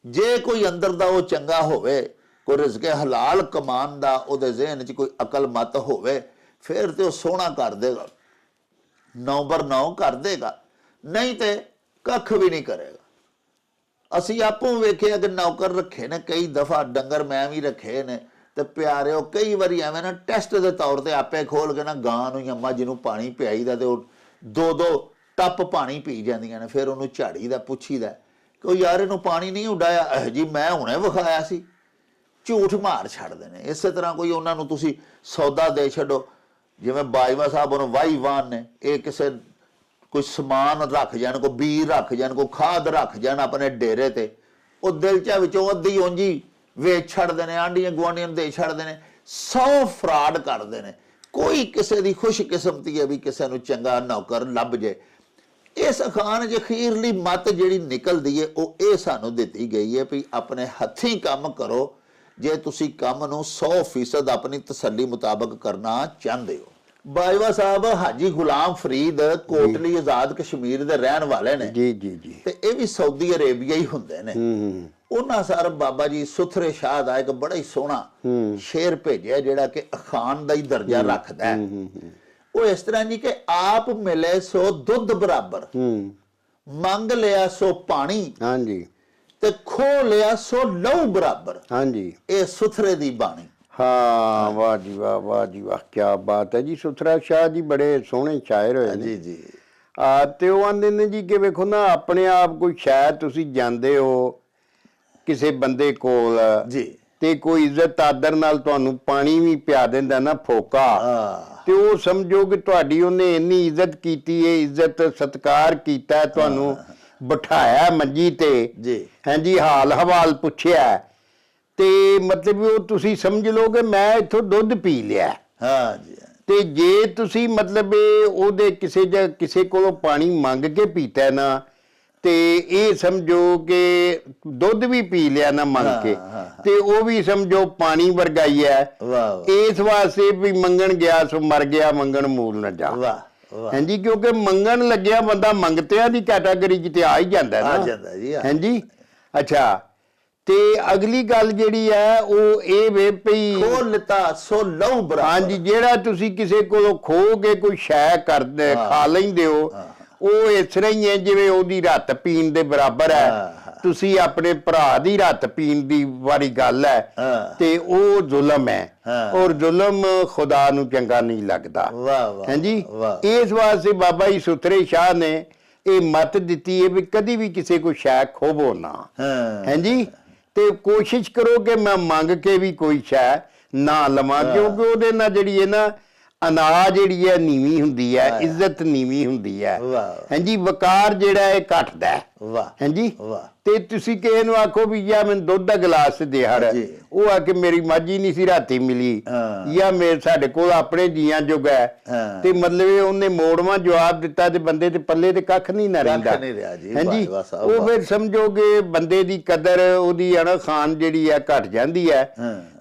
ਜੇ ਕੋਈ ਅੰਦਰ ਦਾ ਉਹ ਚੰਗਾ ਹੋਵੇ, ਕੋਈ ਰਿਜ਼ਕੇ ਹਲਾਲ ਕਮਾਉਣ ਦਾ ਉਹਦੇ ਜ਼ਿਹਨ 'ਚ ਕੋਈ ਅਕਲ ਮਤ ਹੋਵੇ, ਫਿਰ ਤੇ ਉਹ ਸੋਹਣਾ ਕਰ ਦੇਗਾ, 9/9 ਕਰ ਦੇਗਾ, ਨਹੀਂ ਤੇ ਕੱਖ ਵੀ ਨਹੀਂ ਕਰੇਗਾ। ਅਸੀਂ ਆਪੋਂ ਵੇਖਿਆ ਕਿ ਨੌਕਰ ਰੱਖੇ ਨੇ ਕਈ ਦਫਾ, ਡੰਗਰ ਮੈਂ ਵੀ ਰੱਖੇ ਨੇ, ਤੇ ਪਿਆਰਿਓ ਕਈ ਵਾਰੀ ਐਵੇਂ ਨਾ ਟੈਸਟ ਦੇ ਤੌਰ ਤੇ ਆਪੇ ਖੋਲ ਕੇ ਨਾ ਗਾਂ ਨੂੰ ਜਾਂ ਮੱਝ ਨੂੰ ਪਾਣੀ ਪਿਆਈਦਾ ਤੇ ਉਹ 2-2 ਟੱਪ ਪਾਣੀ ਪੀ ਜਾਂਦੀਆਂ ਨੇ। ਫਿਰ ਉਹਨੂੰ ਝਾੜੀਦਾ, ਪੁੱਛੀਦਾ ਕਿ ਉਹ ਯਾਰ ਇਹਨੂੰ ਪਾਣੀ ਨਹੀਂ ਉਡਾਇਆ ਜੀ, ਮੈਂ ਹੁਣੇ ਵਿਖਾਇਆ ਸੀ। ਝੂਠ ਮਾਰ ਛੱਡਦੇ ਨੇ। ਇਸੇ ਤਰ੍ਹਾਂ ਕੋਈ ਉਹਨਾਂ ਨੂੰ ਤੁਸੀਂ ਸੌਦਾ ਦੇ ਛੱਡੋ, ਜਿਵੇਂ ਬਾਜਵਾ ਸਾਹਿਬ ਉਹਨੂੰ ਵਾਹੀਵਾਨ ਨੇ, ਇਹ ਕਿਸੇ ਕੋਈ ਸਮਾਨ ਰੱਖ ਜਾਣ, ਕੋਈ ਬੀਜ ਰੱਖ ਜਾਣ, ਕੋਈ ਖਾਦ ਰੱਖ ਜਾਣ ਆਪਣੇ ਡੇਰੇ ਤੇ, ਉਹ ਦਿਲਚਾ ਵਿੱਚੋਂ ਅੱਧੀ ਉਂਝੀ ਵੇਚ ਛੱਡਦੇ ਨੇ, ਆਂਢੀਆਂ ਗੁਆਂਢੀਆਂ ਨੂੰ ਦੇ ਛੱਡਦੇ ਨੇ। 100 ਫਰਾਡ ਕਰਦੇ ਨੇ। ਕੋਈ ਕਿਸੇ ਦੀ ਖੁਸ਼ਕਿਸਮਤੀ ਹੈ ਵੀ ਕਿਸੇ ਨੂੰ ਚੰਗਾ ਨੌਕਰ ਲੱਭ ਜੇ। ਇਸ ਅਖਾਣ 'ਚ ਅਖੀਰਲੀ ਮੱਤ ਜਿਹੜੀ ਨਿਕਲਦੀ ਹੈ ਉਹ ਇਹ ਸਾਨੂੰ ਦਿੱਤੀ ਗਈ ਹੈ ਵੀ ਆਪਣੇ ਹੱਥੀਂ ਕੰਮ ਕਰੋ ਜੇ ਤੁਸੀਂ ਕੰਮ ਨੂੰ 100% ਆਪਣੀ ਤਸੱਲੀ ਮੁਤਾਬਕ ਕਰਨਾ ਚਾਹੁੰਦੇ ਹੋ। ਬਾਜਵਾ ਸਾਹਿਬ ਹਾਜੀ ਗੁਲਾਮ ਫਰੀਦ ਕੋਟਲੀ ਆਜ਼ਾਦ ਕਸ਼ਮੀਰ ਦੇ ਰਹਿਣ ਵਾਲੇ ਨੇ ਜੀ ਜੀ ਜੀ, ਤੇ ਇਹ ਵੀ ਸਾਊਦੀ ਅਰੇਬੀਆ ਹੀ ਹੁੰਦੇ ਨੇ। ਉਹਨਾਂ ਸਰ ਬਾਬਾ ਜੀ ਸੁਥਰੇ ਸ਼ਾਹ ਦਾ ਇੱਕ ਬੜਾ ਹੀ ਸੋਹਣਾ ਸ਼ੇਰ ਭੇਜਿਆ ਜਿਹੜਾ ਕਿ ਅਖਾਣ ਦਾ ਹੀ ਦਰਜਾ ਰੱਖਦਾ ਹੈ। ਉਹ ਇਸ ਤਰ੍ਹਾਂ ਜੀ ਕਿ ਆਪ ਮਿਲੇ ਸੋ ਦੁੱਧ ਬਰਾਬਰ, ਮੰਗ ਲਿਆ ਸੋ ਪਾਣੀ, ਹਾਂਜੀ, ਤੇ ਖੋ ਲਿਆ ਸੋ ਲਹੂ ਬਰਾਬਰ। ਹਾਂਜੀ, ਇਹ ਸੁਥਰੇ ਦੀ ਬਾਣੀ। ਹਾਂ, ਵਾਹ ਜੀ ਵਾਹ, ਵਾਹ ਜੀ ਵਾਹ, ਕੀ ਬਾਤ ਹੈ ਜੀ। ਸੁਥਰਾ ਸ਼ਾਹ ਜੀ ਬੜੇ ਸੋਹਣੇ ਸ਼ਾਇਰ ਹੋਏ ਨੇ ਜੀ ਜੀ। ਤੇ ਉਹ ਆਂਦੇ ਨੇ ਜੀ ਕਿ ਵੇਖੋ ਨਾ, ਆਪਣੇ ਆਪ ਕੋਈ ਸ਼ਾਇਦ ਤੁਸੀਂ ਜਾਂਦੇ ਹੋ ਕਿਸੇ ਬੰਦੇ ਕੋਲ ਜੀ ਤੇ ਕੋਈ ਇੱਜ਼ਤ ਆਦਰ ਨਾਲ ਤੁਹਾਨੂੰ ਪਾਣੀ ਵੀ ਪਿਆ ਦਿੰਦਾ ਨਾ ਫੋਕਾ, ਤੇ ਉਹ ਸਮਝੋ ਕਿ ਤੁਹਾਡੀ ਉਹਨੇ ਇੰਨੀ ਇੱਜ਼ਤ ਕੀਤੀ ਹੈ, ਇੱਜ਼ਤ ਸਤਿਕਾਰ ਕੀਤਾ, ਤੁਹਾਨੂੰ ਬਿਠਾਇਆ ਮੰਜੀ ਤੇ ਜੀ, ਹਾਂਜੀ, ਹਾਲ ਹਵਾਲ ਪੁੱਛਿਆ, ਤੇ ਮਤਲਬ ਉਹ ਤੁਸੀਂ ਸਮਝ ਲਓ ਕਿ ਮੈਂ ਇੱਥੋਂ ਦੁੱਧ ਪੀ ਲਿਆ। ਹਾਂ ਜੀ। ਤੇ ਜੇ ਤੁਸੀਂ ਮਤਲਬ ਉਹਦੇ ਕਿਸੇ ਕੋਲੋਂ ਪਾਣੀ ਮੰਗ ਕੇ ਪੀਤਾ ਨਾ, ਤੇ ਇਹ ਸਮਝੋ ਕਿ ਦੁੱਧ ਵੀ ਪੀ ਲਿਆ ਨਾ ਮੰਗ ਕੇ, ਤੇ ਉਹ ਵੀ ਸਮਝੋ ਪਾਣੀ ਵਰਗਾ ਹੀ ਹੈ। ਵਾਹ ਇਸ ਵਾਸਤੇ ਵੀ ਮੰਗਣ ਗਿਆ ਸੋ ਮਰ ਗਿਆ, ਮੰਗਣ ਮੂਲ ਨਾ ਜਾ। ਵਾਹ ਹਾਂਜੀ, ਕਿਉਂਕਿ ਮੰਗਣ ਲੱਗਿਆ ਬੰਦਾ ਮੰਗਤਿਆਂ ਦੀ ਕੈਟਾਗਰੀ 'ਚ ਤੇ ਆ ਹੀ ਜਾਂਦਾ ਨਾ। ਆ ਜਾਂਦਾ ਜੀ। ਹਾਂਜੀ, ਅੱਛਾ। ਤੇ ਅਗਲੀ ਗੱਲ ਜਿਹੜੀ ਹੈ ਉਹ ਇਹ ਵੇ ਪਈ, ਖੋ ਲਿਤਾ ਸੋ ਲਹੂ ਬਰਾਬਰ। ਹਾਂਜੀ, ਜਿਹੜਾ ਤੁਸੀਂ ਕਿਸੇ ਕੋਲੋਂ ਖੋ ਕੇ ਕੋਈ ਸ਼ੈ ਕਰਦੇ ਖਾ ਲੈਂਦੇ ਹੋ, ਉਹ ਇਸ ਤਰ੍ਹਾਂ ਹੀ ਹੈ ਜਿਵੇਂ ਉਹਦੀ ਰੱਤ ਪੀਣ ਦੇ ਬਰਾਬਰ ਹੈ। ਤੁਸੀਂ ਆਪਣੇ ਭਰਾ ਦੀ ਰੱਤ ਪੀਣ ਦੀ ਵਾਲੀ ਗੱਲ ਹੈ, ਤੇ ਉਹ ਜ਼ੁਲਮ ਹੈ, ਔਰ ਜ਼ੁਲਮ ਖੁਦਾ ਨੂੰ ਚੰਗਾ ਨਹੀਂ ਲੱਗਦਾ। ਹਾਂਜੀ, ਇਸ ਵਾਸਤੇ ਬਾਬਾ ਜੀ ਸੁਥਰੇ ਸ਼ਾਹ ਨੇ ਇਹ ਮੱਤ ਦਿੱਤੀ ਹੈ ਵੀ ਕਦੀ ਵੀ ਕਿਸੇ ਕੋ ਸ਼ੈ ਖੋਵੋ ਨਾ। ਹਾਂਜੀ, ਤੇ ਕੋਸ਼ਿਸ਼ ਕਰੋ ਕਿ ਮੈਂ ਮੰਗ ਕੇ ਵੀ ਕੋਈ ਸ਼ੈ ਨਾ ਲਵਾਂ, ਕਿਉਂਕਿ ਉਹਦੇ ਨਾਲ ਜਿਹੜੀ ਹੈ ਨਾ ਅਨਾਜ ਜਿਹੜੀ ਹੈ ਨੀਵੀਂ ਹੁੰਦੀ ਹੈ, ਇੱਜ਼ਤ ਨੀਵੀਂ ਹੁੰਦੀ ਹੈ। ਹਾਂਜੀ, ਵਕਾਰ ਜਿਹੜਾ ਹੈ ਘਟਦਾ ਹੈ। ਹਾਂਜੀ, ਤੇ ਤੁਸੀਂ ਕਿਸੇ ਨੂੰ ਆਖੋ ਵੀ ਜਾਂ ਮੈਨੂੰ ਦੁੱਧ ਦਾ ਗਲਾਸ ਦੇ ਹੜ, ਉਹ ਆ ਕੇ ਮੇਰੀ ਮੱਝ ਹੀ ਨਹੀਂ ਸੀ ਰਾਤੀ ਮਿਲੀ, ਜਾਂ ਸਾਡੇ ਕੋਲ ਆਪਣੇ ਜੀਆਂ ਜੋਗਾ ਹੈ, ਤੇ ਮਤਲਬ ਉਹਨੇ ਮੋੜਵਾਂ ਜਵਾਬ ਦਿੱਤਾ ਤੇ ਬੰਦੇ ਤੇ ਪੱਲੇ ਤੇ ਕੱਖ ਨਹੀਂ ਨਾ ਰਹਿੰਦਾ। ਹਾਂਜੀ, ਉਹ ਫਿਰ ਸਮਝੋਗੇ ਬੰਦੇ ਦੀ ਕਦਰ, ਉਹਦੀ ਖਾਨ ਜਿਹੜੀ ਹੈ ਘਟ ਜਾਂਦੀ ਹੈ।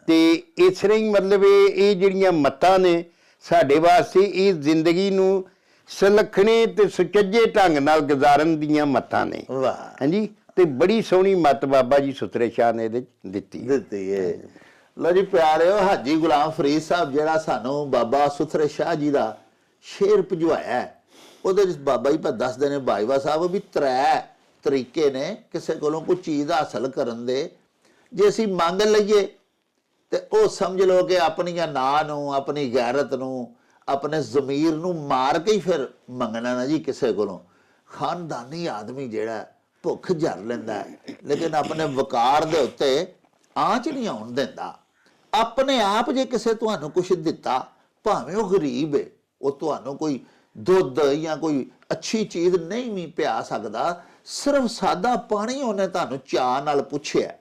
ਤੇ ਇਸ ਤਰ੍ਹਾਂ ਹੀ ਮਤਲਬ ਇਹ ਜਿਹੜੀਆਂ ਮੱਤਾਂ ਨੇ ਸਾਡੇ ਵਾਸਤੇ ਇਹ ਜ਼ਿੰਦਗੀ ਨੂੰ ਸੁਲੱਖਣੇ ਤੇ ਸੁਚੱਜੇ ਢੰਗ ਨਾਲ ਗੁਜ਼ਾਰਨ ਦੀਆਂ ਮੱਤਾਂ ਨੇ। ਹਾਂਜੀ, ਤੇ ਬੜੀ ਸੋਹਣੀ ਮੱਤ ਬਾਬਾ ਜੀ ਸੁਥਰੇ ਸ਼ਾਹ ਨੇ ਇਹਦੇ ਦਿੱਤੀ ਹੈ। ਲੋ ਜੀ ਪਿਆਰਿਓ, ਹਾਜੀ ਗੁਲਾਮ ਫਰੀਦ ਸਾਹਿਬ ਜਿਹੜਾ ਸਾਨੂੰ ਬਾਬਾ ਸੁਥਰੇ ਸ਼ਾਹ ਜੀ ਦਾ ਸ਼ੇਰ ਭਜਵਾਇਆ, ਉਹਦੇ ਵਿੱਚ ਬਾਬਾ ਜੀ ਦੱਸਦੇ ਨੇ ਬਾਜਵਾ ਸਾਹਿਬ ਵੀ 3 ਤਰੀਕੇ ਨੇ ਕਿਸੇ ਕੋਲੋਂ ਕੋਈ ਚੀਜ਼ ਹਾਸਲ ਕਰਨ ਦੇ। ਜੇ ਅਸੀਂ ਮੰਗ ਲਈਏ ਤੇ ਉਹ ਸਮਝ ਲਓ ਕਿ ਆਪਣੀਆਂ ਨਾਂ ਨੂੰ, ਆਪਣੀ ਗੈਰਤ ਨੂੰ, ਆਪਣੇ ਜ਼ਮੀਰ ਨੂੰ ਮਾਰ ਕੇ ਹੀ ਫਿਰ ਮੰਗਣਾ ਨਾ ਜੀ ਕਿਸੇ ਕੋਲੋਂ। ਖਾਨਦਾਨੀ ਆਦਮੀ ਜਿਹੜਾ ਭੁੱਖ ਜਰ ਲੈਂਦਾ ਹੈ, ਲੇਕਿਨ ਆਪਣੇ ਵਕਾਰ ਦੇ ਉੱਤੇ ਆਂਚ ਨਹੀਂ ਆਉਣ ਦਿੰਦਾ। ਆਪਣੇ ਆਪ ਜੇ ਕਿਸੇ ਤੁਹਾਨੂੰ ਕੁਛ ਦਿੱਤਾ, ਭਾਵੇਂ ਉਹ ਗਰੀਬ ਹੈ, ਉਹ ਤੁਹਾਨੂੰ ਕੋਈ ਦੁੱਧ ਜਾਂ ਕੋਈ ਅੱਛੀ ਚੀਜ਼ ਨਹੀਂ ਵੀ ਪਿਆ ਸਕਦਾ, ਸਿਰਫ ਸਾਦਾ ਪਾਣੀ ਉਹਨੇ ਤੁਹਾਨੂੰ ਚਾਅ ਨਾਲ ਪੁੱਛਿਆ,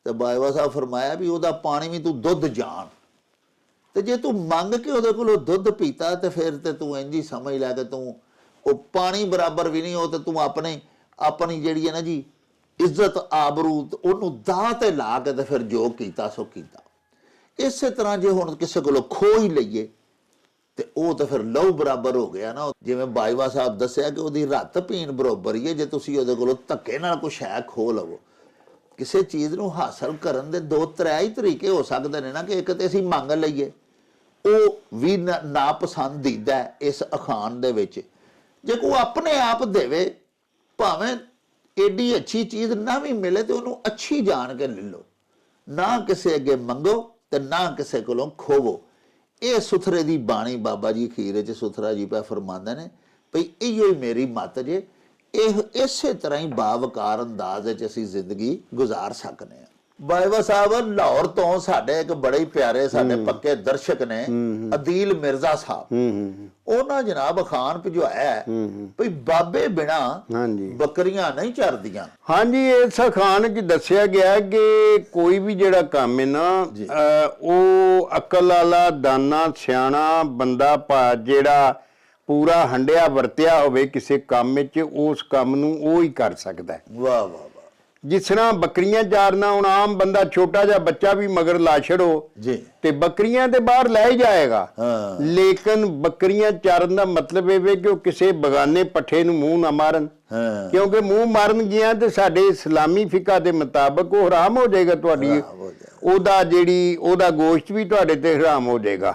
ਤੇ ਬਾਜਵਾ ਸਾਹਿਬ ਫਰਮਾਇਆ ਵੀ ਉਹਦਾ ਪਾਣੀ ਵੀ ਤੂੰ ਦੁੱਧ ਜਾਣ। ਤੇ ਜੇ ਤੂੰ ਮੰਗ ਕੇ ਉਹਦੇ ਕੋਲੋਂ ਦੁੱਧ ਪੀਤਾ ਤੇ ਫਿਰ ਤੇ ਤੂੰ ਇੰਝ ਹੀ ਸਮਝ ਲੈ ਕਿ ਤੂੰ ਉਹ ਪਾਣੀ ਬਰਾਬਰ ਵੀ ਨਹੀਂ, ਉਹ ਤੇ ਤੂੰ ਆਪਣੀ ਜਿਹੜੀ ਹੈ ਨਾ ਜੀ ਇੱਜ਼ਤ ਆਬਰੂ ਉਹਨੂੰ ਦਾਅ ਤੇ ਲਾ ਕੇ ਤੇ ਫਿਰ ਜੋ ਕੀਤਾ ਸੋ ਕੀਤਾ। ਇਸੇ ਤਰ੍ਹਾਂ ਜੇ ਹੁਣ ਕਿਸੇ ਕੋਲੋਂ ਖੋ ਹੀ ਲਈਏ ਤੇ ਉਹ ਤਾਂ ਫਿਰ ਲਹੂ ਬਰਾਬਰ ਹੋ ਗਿਆ ਨਾ। ਜਿਵੇਂ ਬਾਜਵਾ ਸਾਹਿਬ ਦੱਸਿਆ ਕਿ ਉਹਦੀ ਰੱਤ ਪੀਣ ਬਰਾਬਰ ਹੀ ਹੈ ਜੇ ਤੁਸੀਂ ਉਹਦੇ ਕੋਲੋਂ ਧੱਕੇ ਨਾਲ ਕੁਛ ਹੈ ਖੋ ਲਵੋ। ਕਿਸੇ ਚੀਜ਼ ਨੂੰ ਹਾਸਲ ਕਰਨ ਦੇ 2-3 ਹੀ ਤਰੀਕੇ ਹੋ ਸਕਦੇ ਨੇ ਨਾ, ਕਿ ਇੱਕ ਤੇ ਅਸੀਂ ਮੰਗ ਲਈਏ, ਉਹ ਵੀ ਨਾ ਪਸੰਦੀਦਾ ਇਸ ਅਖਾਣ ਦੇ ਵਿੱਚ। ਜੇ ਕੋਈ ਆਪਣੇ ਆਪ ਦੇਵੇ, ਭਾਵੇਂ ਏਡੀ ਅੱਛੀ ਚੀਜ਼ ਨਾ ਵੀ ਮਿਲੇ ਤੇ ਉਹਨੂੰ ਅੱਛੀ ਜਾਣ ਕੇ ਲੈ ਲਓ, ਨਾ ਕਿਸੇ ਅੱਗੇ ਮੰਗੋ ਤੇ ਨਾ ਕਿਸੇ ਕੋਲੋਂ ਖੋਵੋ। ਇਹ ਸੁਥਰੇ ਦੀ ਬਾਣੀ ਬਾਬਾ ਜੀ ਅਖੀਰ 'ਚ ਸੁਥਰਾ ਜੀ ਪਾ ਫਰਮਾਉਂਦੇ ਨੇ ਭਈ ਇਹੋ ਹੀ ਮੇਰੀ ਮੱਤ ਜੇ। ਇਹ ਇਸੇ ਤਰ੍ਹਾਂ ਹੀ ਬਾਵਕਾਰ ਅੰਦਾਜ਼ ਵਿੱਚ ਅਸੀਂ ਜ਼ਿੰਦਗੀ ਗੁਜ਼ਾਰ ਸਕਨੇ ਹਾਂ। ਬਾਜਵਾ ਸਾਹਿਬ ਲਾਹੌਰ ਤੋਂ ਸਾਡੇ ਇੱਕ ਬੜੇ ਹੀ ਪਿਆਰੇ ਸਾਡੇ ਪੱਕੇ ਦਰਸ਼ਕ ਨੇ ਅਦੀਲ ਮਿਰਜ਼ਾ ਸਾਹਿਬ, ਉਹਨਾਂ ਜਨਾਬ ਅਖਾਨ ਭਿਜਵਾਇਆ ਭਈ ਬਾਬੇ ਬਿਨਾ ਬੱਕਰੀਆਂ ਨਹੀਂ ਚਰਦੀਆਂ। ਹਾਂਜੀ, ਇਸ ਅਖਾਨ 'ਚ ਦੱਸਿਆ ਗਿਆ ਕਿ ਕੋਈ ਵੀ ਜਿਹੜਾ ਕੰਮ ਹੈ ਨਾ ਉਹ ਅਕਲ ਵਾਲਾ ਦਾਨਾ ਸਿਆਣਾ ਬੰਦਾ ਜਿਹੜਾ ਪੂਰਾ ਹੰਡਿਆ ਵਰਤਿਆ ਹੋਵੇ ਕਿਸੇ ਕੰਮ ਵਿੱਚ, ਉਸ ਕੰਮ ਨੂੰ ਉਹ ਹੀ ਕਰ ਸਕਦਾ ਹੈ। ਵਾਹ ਵਾਹ ਵਾਹ। ਜਿਸ ਤਰ੍ਹਾਂ ਬੱਕਰੀਆਂ ਚਾਰਨਾ, ਹੁਣ ਆਮ ਬੰਦਾ ਛੋਟਾ ਜਿਹਾ ਬੱਚਾ ਵੀ ਮਗਰ ਲਾ ਛੜੋ ਜੀ ਤੇ ਬੱਕਰੀਆਂ ਤੇ ਬਾਹਰ ਲੈ ਹੀ ਜਾਏਗਾ। ਲੇਕਿਨ ਬੱਕਰੀਆਂ ਚਾਰਨ ਦਾ ਮਤਲਬ ਇਹ ਵੇ ਕਿ ਉਹ ਕਿਸੇ ਬਗਾਨੇ ਪੱਠੇ ਨੂੰ ਮੂੰਹ ਨਾ ਮਾਰਨ, ਕਿਉਂਕਿ ਮੂੰਹ ਮਾਰਨ ਗਿਆ ਤੇ ਸਾਡੇ ਇਸਲਾਮੀ ਫਿਕਾ ਦੇ ਮੁਤਾਬਕ ਉਹ ਹਰਾਮ ਹੋ ਜਾਏਗਾ। ਤੁਹਾਡੀ ਉਹਦਾ ਗੋਸ਼ਤ ਵੀ ਤੁਹਾਡੇ ਤੇ ਹਰਾਮ ਹੋ ਜਾਏਗਾ।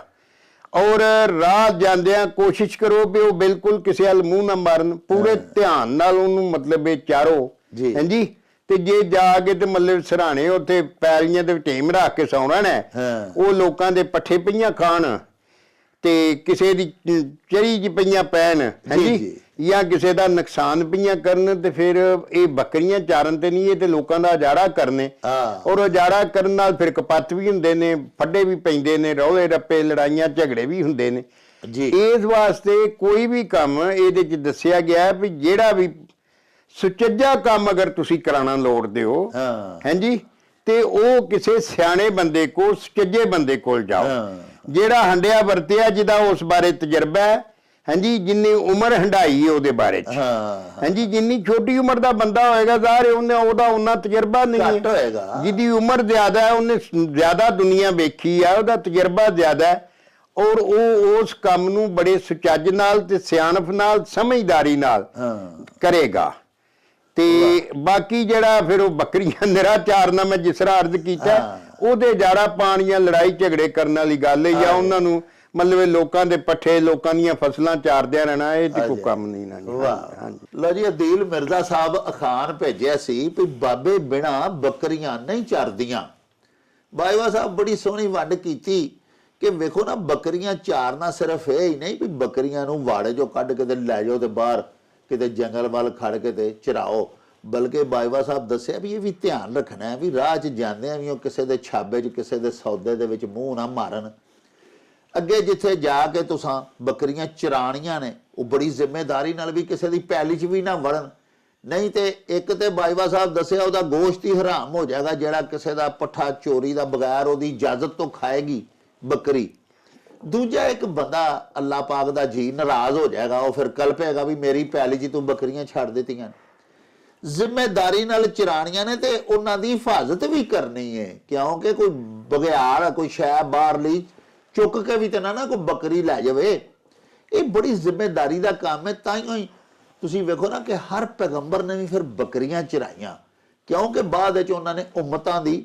ਔਰ ਰਾਹ ਜਾਂਦਿਆਂ ਕੋਸ਼ਿਸ਼ ਕਰੋ ਵੀ ਉਹ ਬਿਲਕੁਲ ਕਿਸੇ ਵੱਲ ਮੂੰਹ ਨਾ ਮਾਰਨ, ਪੂਰੇ ਧਿਆਨ ਨਾਲ ਉਹਨੂੰ ਮਤਲਬ ਇਹ ਚਾਰੋ। ਹਾਂਜੀ, ਤੇ ਜੇ ਜਾ ਕੇ ਤੇ ਮਤਲਬ ਸਰਾਣੇ ਉੱਥੇ ਪੈਲੀਆਂ ਦੇ ਢੇਮ ਰੱਖ ਕੇ ਸੌਣਾ ਨਾ, ਉਹ ਲੋਕਾਂ ਦੇ ਪੱਠੇ ਪਈਆਂ ਖਾਣ ਤੇ ਕਿਸੇ ਦੀ ਚਰੀ ਚ ਪਈਆਂ ਪੈਣ, ਹਾਂਜੀ, ਜਾਂ ਕਿਸੇ ਦਾ ਨੁਕਸਾਨ ਪਈਆਂ ਕਰਨ, ਤੇ ਫਿਰ ਇਹ ਬੱਕਰੀਆਂ ਚਾਰਨ ਤੇ ਨਹੀਂ, ਇਹ ਤੇ ਲੋਕਾਂ ਦਾ ਉਜਾੜਾ ਕਰਨੇ। ਔਰ ਉਜਾੜਾ ਕਰਨ ਨਾਲ ਫਿਰ ਕਪੱਤ ਵੀ ਹੁੰਦੇ ਨੇ, ਫੱਡੇ ਵੀ ਪੈਂਦੇ ਨੇ, ਰੌਲੇ ਰੱਪੇ ਲੜਾਈਆਂ ਝਗੜੇ ਵੀ ਹੁੰਦੇ ਨੇ ਜੀ। ਇਸ ਵਾਸਤੇ ਕੋਈ ਵੀ ਕੰਮ ਇਹਦੇ ਚ ਦੱਸਿਆ ਗਿਆ ਵੀ ਜਿਹੜਾ ਵੀ ਸੁਚੱਜਾ ਕੰਮ ਅਗਰ ਤੁਸੀਂ ਕਰਾਉਣਾ ਲੋੜਦੇ ਹੋ, ਹਾਂਜੀ, ਤੇ ਉਹ ਕਿਸੇ ਸਿਆਣੇ ਬੰਦੇ ਕੋਲ, ਸੁਚੱਜੇ ਬੰਦੇ ਕੋਲ ਜਾਓ, ਜਿਹੜਾ ਹੰਡਿਆ ਵਰਤਿਆ, ਜਿਹਦਾ ਉਸ ਬਾਰੇ ਤਜਰਬਾ ਹੈ, ਹਾਂਜੀ, ਜਿੰਨੀ ਉਮਰ ਹੰਡਾਈ ਹੈ ਉਹਦੇ ਬਾਰੇ ਚ, ਹਾਂਜੀ। ਜਿੰਨੀ ਛੋਟੀ ਉਮਰ ਦਾ ਬੰਦਾ ਹੋਏਗਾ ਜ਼ਾਹਰ ਉਹਦਾ ਉਹਨਾਂ ਤਜਰਬਾ ਨਹੀਂ ਹੈ। ਜਿਹਦੀ ਉਮਰ ਜ਼ਿਆਦਾ ਹੈ, ਉਹਨੇ ਜ਼ਿਆਦਾ ਦੁਨੀਆ ਵੇਖੀ ਹੈ, ਉਹਦਾ ਤਜਰਬਾ ਜ਼ਿਆਦਾ ਹੈ, ਔਰ ਉਹ ਉਸ ਕੰਮ ਨੂੰ ਬੜੇ ਸੁਚੱਜ ਨਾਲ ਤੇ ਸਿਆਣਪ ਨਾਲ ਸਮਝਦਾਰੀ ਨਾਲ ਕਰੇਗਾ। ਤੇ ਬਾਕੀ ਜਿਹੜਾ ਫਿਰ ਉਹ ਬੱਕਰੀਆਂ ਨਿਰਾ ਚਾਰਨਾ, ਮੈਂ ਜਿਸ ਤਰ੍ਹਾਂ ਅਰਜ਼ ਕੀਤਾ, ਉਹਦੇ ਜਾੜਾ ਪਾਣੀਆਂ ਲੜਾਈ ਝਗੜੇ ਕਰਨ ਵਾਲੀ ਗੱਲ ਹੈ, ਜਾਂ ਉਹਨਾਂ ਨੂੰ ਮਤਲਬ ਲੋਕਾਂ ਦੇ ਪੱਠੇ, ਲੋਕਾਂ ਦੀਆਂ ਫਸਲਾਂ ਚਾਰਦਿਆਂ ਰਹਿਣਾ, ਇਹ ਤੇ ਕੋਈ ਕੰਮ ਨਹੀਂ ਨਾ। ਲਓ ਜੀ, ਅਦੀਲ ਮਿਰਜ਼ਾ ਸਾਹਿਬ ਅਖਾਨ ਭੇਜਿਆ ਸੀ ਵੀ ਬਾਬੇ ਬਿਨਾ ਬੱਕਰੀਆਂ ਨਹੀਂ ਚਰਦੀਆਂ। ਬਾਜਵਾ ਸਾਹਿਬ ਬੜੀ ਸੋਹਣੀ ਵੰਡ ਕੀਤੀ ਕਿ ਵੇਖੋ ਨਾ, ਬੱਕਰੀਆਂ ਚਾਰਨਾ ਸਿਰਫ ਇਹ ਹੀ ਨਹੀਂ ਵੀ ਬੱਕਰੀਆਂ ਨੂੰ ਵਾੜੇ ਚੋਂ ਕੱਢ ਕੇ ਤੇ ਲੈ ਜਾਓ ਤੇ ਬਾਹਰ ਕਿਤੇ ਜੰਗਲ ਵੱਲ ਖੜ ਕੇ ਤੇ ਚਰਾਓ, ਬਲਕਿ ਬਾਜਵਾ ਸਾਹਿਬ ਦੱਸਿਆ ਵੀ ਇਹ ਵੀ ਧਿਆਨ ਰੱਖਣਾ ਹੈ ਵੀ ਰਾਹ 'ਚ ਜਾਂਦਿਆਂ ਵੀ ਉਹ ਕਿਸੇ ਦੇ ਛਾਬੇ 'ਚ, ਕਿਸੇ ਦੇ ਸੌਦੇ ਦੇ ਵਿੱਚ ਮੂੰਹ ਨਾ ਮਾਰਨ। ਅੱਗੇ ਜਿੱਥੇ ਜਾ ਕੇ ਤੁਸਾਂ ਬੱਕਰੀਆਂ ਚਰਾਣੀਆਂ ਨੇ, ਉਹ ਬੜੀ ਜ਼ਿੰਮੇਦਾਰੀ ਨਾਲ ਵੀ ਕਿਸੇ ਦੀ ਪੈਲੀ 'ਚ ਵੀ ਨਾ ਵੜਨ, ਨਹੀਂ ਤੇ ਇੱਕ ਤੇ ਬਾਜਵਾ ਸਾਹਿਬ ਦੱਸਿਆ ਉਹਦਾ ਗੋਸ਼ਤ ਹੀ ਹਰਾਮ ਹੋ ਜਾਏਗਾ, ਜਿਹੜਾ ਕਿਸੇ ਦਾ ਪੱਠਾ ਚੋਰੀ ਦਾ ਬਗੈਰ ਉਹਦੀ ਇਜਾਜ਼ਤ ਤੋਂ ਖਾਏਗੀ ਬੱਕਰੀ। ਦੂਜਾ, ਇੱਕ ਬੰਦਾ ਅੱਲਾਹ ਪਾਕ ਦਾ ਜੀ ਨਾਰਾਜ਼ ਹੋ ਜਾਏਗਾ, ਉਹ ਫਿਰ ਕਲਪੇਗਾ ਵੀ ਮੇਰੀ ਪੈਲੀ 'ਚ ਤੂੰ ਬੱਕਰੀਆਂ ਛੱਡ ਦਿੱਤੀਆਂ। ਜ਼ਿੰਮੇਦਾਰੀ ਨਾਲ ਚਰਾਣੀਆਂ ਨੇ ਤੇ ਉਹਨਾਂ ਦੀ ਹਿਫਾਜ਼ਤ ਵੀ ਕਰਨੀ ਹੈ, ਕਿਉਂਕਿ ਕੋਈ ਬਗਿਆੜ ਕੋਈ ਸ਼ੈ ਬਾਹਰ ਲਈ ਚੁੱਕ ਕੇ ਵੀ ਤੇ ਨਾ ਕੋਈ ਬੱਕਰੀ ਲੈ ਜਾਵੇ। ਇਹ ਬੜੀ ਜ਼ਿੰਮੇਦਾਰੀ ਦਾ ਕੰਮ ਹੈ। ਤਾਂ ਹੀ ਤੁਸੀਂ ਵੇਖੋ ਨਾ ਕਿ ਹਰ ਪੈਗੰਬਰ ਨੇ ਵੀ ਫਿਰ ਬੱਕਰੀਆਂ ਚਰਾਈਆਂ, ਕਿਉਂਕਿ ਬਾਅਦ ਵਿੱਚ ਉਹਨਾਂ ਨੇ ਉਮਤਾਂ ਦੀ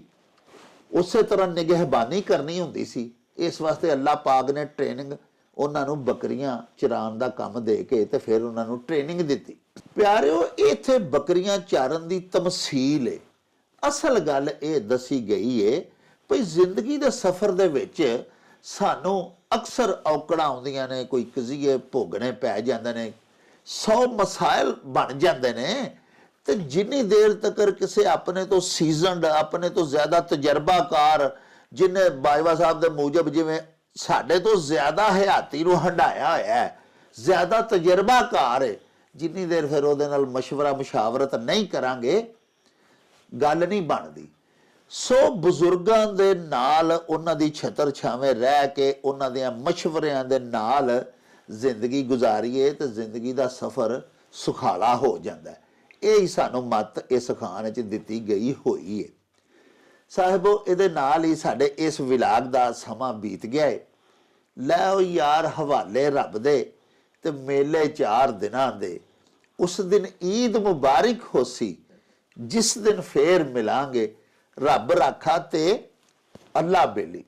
ਉਸੇ ਤਰ੍ਹਾਂ ਨਿਗਹਿਬਾਨੀ ਕਰਨੀ ਹੁੰਦੀ ਸੀ। ਇਸ ਵਾਸਤੇ ਅੱਲਾਹ ਪਾਕ ਨੇ ਟ੍ਰੇਨਿੰਗ ਉਹਨਾਂ ਨੂੰ ਬੱਕਰੀਆਂ ਚਰਾਉਣ ਦਾ ਕੰਮ ਦੇ ਕੇ ਤੇ ਫਿਰ ਉਹਨਾਂ ਨੂੰ ਟ੍ਰੇਨਿੰਗ ਦਿੱਤੀ। ਪਿਆਰਿਓ, ਇੱਥੇ ਬੱਕਰੀਆਂ ਚਾਰਨ ਦੀ ਤਮਸੀਲ ਹੈ। ਅਸਲ ਗੱਲ ਇਹ ਦੱਸੀ ਗਈ ਹੈ ਭਈ ਜ਼ਿੰਦਗੀ ਦੇ ਸਫ਼ਰ ਦੇ ਵਿੱਚ ਸਾਨੂੰ ਅਕਸਰ ਔਕੜਾਂ ਆਉਂਦੀਆਂ ਨੇ, ਕੋਈ ਕਜ਼ੀਏ ਭੋਗਣੇ ਪੈ ਜਾਂਦੇ ਨੇ, 100 ਮਸਾਇਲ ਬਣ ਜਾਂਦੇ ਨੇ, ਤੇ ਜਿੰਨੀ ਦੇਰ ਤੱਕ ਕਿਸੇ ਆਪਣੇ ਤੋਂ ਸੀਜ਼ਨਡ, ਆਪਣੇ ਤੋਂ ਜ਼ਿਆਦਾ ਤਜਰਬਾਕਾਰ, ਜਿਹਨੇ ਬਾਜਵਾ ਸਾਹਿਬ ਦੇ ਮੂਜਬ ਜਿਵੇਂ ਸਾਡੇ ਤੋਂ ਜ਼ਿਆਦਾ ਹਯਾਤੀ ਨੂੰ ਹੰਡਾਇਆ ਹੋਇਆ ਹੈ, ਜ਼ਿਆਦਾ ਤਜਰਬਾਕਾਰ ਹੈ, ਜਿੰਨੀ ਦੇਰ ਫਿਰ ਉਹਦੇ ਨਾਲ ਮਸ਼ਵਰਾ ਮੁਸ਼ਾਵਰਤ ਨਹੀਂ ਕਰਾਂਗੇ, ਗੱਲ ਨਹੀਂ ਬਣਦੀ। ਸੋ ਬਜ਼ੁਰਗਾਂ ਦੇ ਨਾਲ ਉਹਨਾਂ ਦੀ ਛਤਰ ਛਾਵੇਂ ਰਹਿ ਕੇ ਉਹਨਾਂ ਦੇ ਮਸ਼ਵਰਿਆਂ ਦੇ ਨਾਲ ਜ਼ਿੰਦਗੀ ਗੁਜ਼ਾਰੀਏ ਤੇ ਜ਼ਿੰਦਗੀ ਦਾ ਸਫ਼ਰ ਸੁਖਾਲਾ ਹੋ ਜਾਂਦਾ ਹੈ। ਇਹ ਹੀ ਸਾਨੂੰ ਮੱਤ ਇਸ ਅਖਾਨ ਵਿੱਚ ਦਿੱਤੀ ਗਈ ਹੋਈ ਹੈ। ਸਾਹਿਬੋ, ਇਹਦੇ ਨਾਲ ਹੀ ਸਾਡੇ ਇਸ ਵਿਲਾਗ ਦਾ ਸਮਾਂ ਬੀਤ ਗਿਆ ਹੈ। ਲੈ ਉਹ ਯਾਰ ਹਵਾਲੇ ਰੱਬ ਦੇ ਤੇ ਮੇਲੇ 4 ਦਿਨਾਂ ਦੇ, ਉਸ ਦਿਨ ਈਦ ਮੁਬਾਰਕ ਹੋਸੀ, ਜਿਸ ਦਿਨ ਫੇਰ ਮਿਲਾਂਗੇ, ਰੱਬ ਰਾਖਾ ਤੇ ਅੱਲਾ ਬੇਲੀ।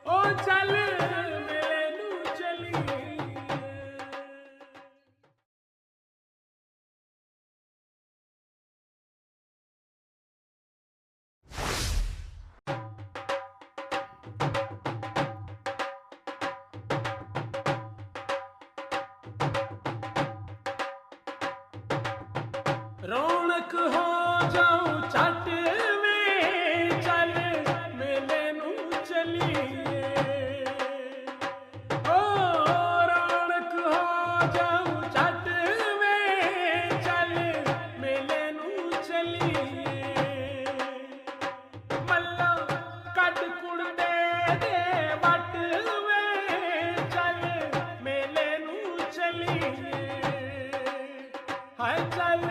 ओ चल मेले नू चली। ਰੌਣਕ ਹੋ ਜਾਉ ਛੱਟ ਵੇ ਚੱਲ ਮੇਲੇ ਨੂੰ ਚਲੀਏ ਓ ਰੌਣਕ ਹੋ ਜਾਉ ਛੱਟ ਵੇ ਚੱਲ ਮੇਲੇ ਨੂੰ ਚਲੀਏ ਮੱਲਾ ਕੱਢ ਕੁੜਦੇ ਦੇ ਵੱਟ ਵੇ ਚੱਲ ਮੇਲੇ ਨੂੰ ਚਲੀਏ ਹਾਏ ਚੱਲ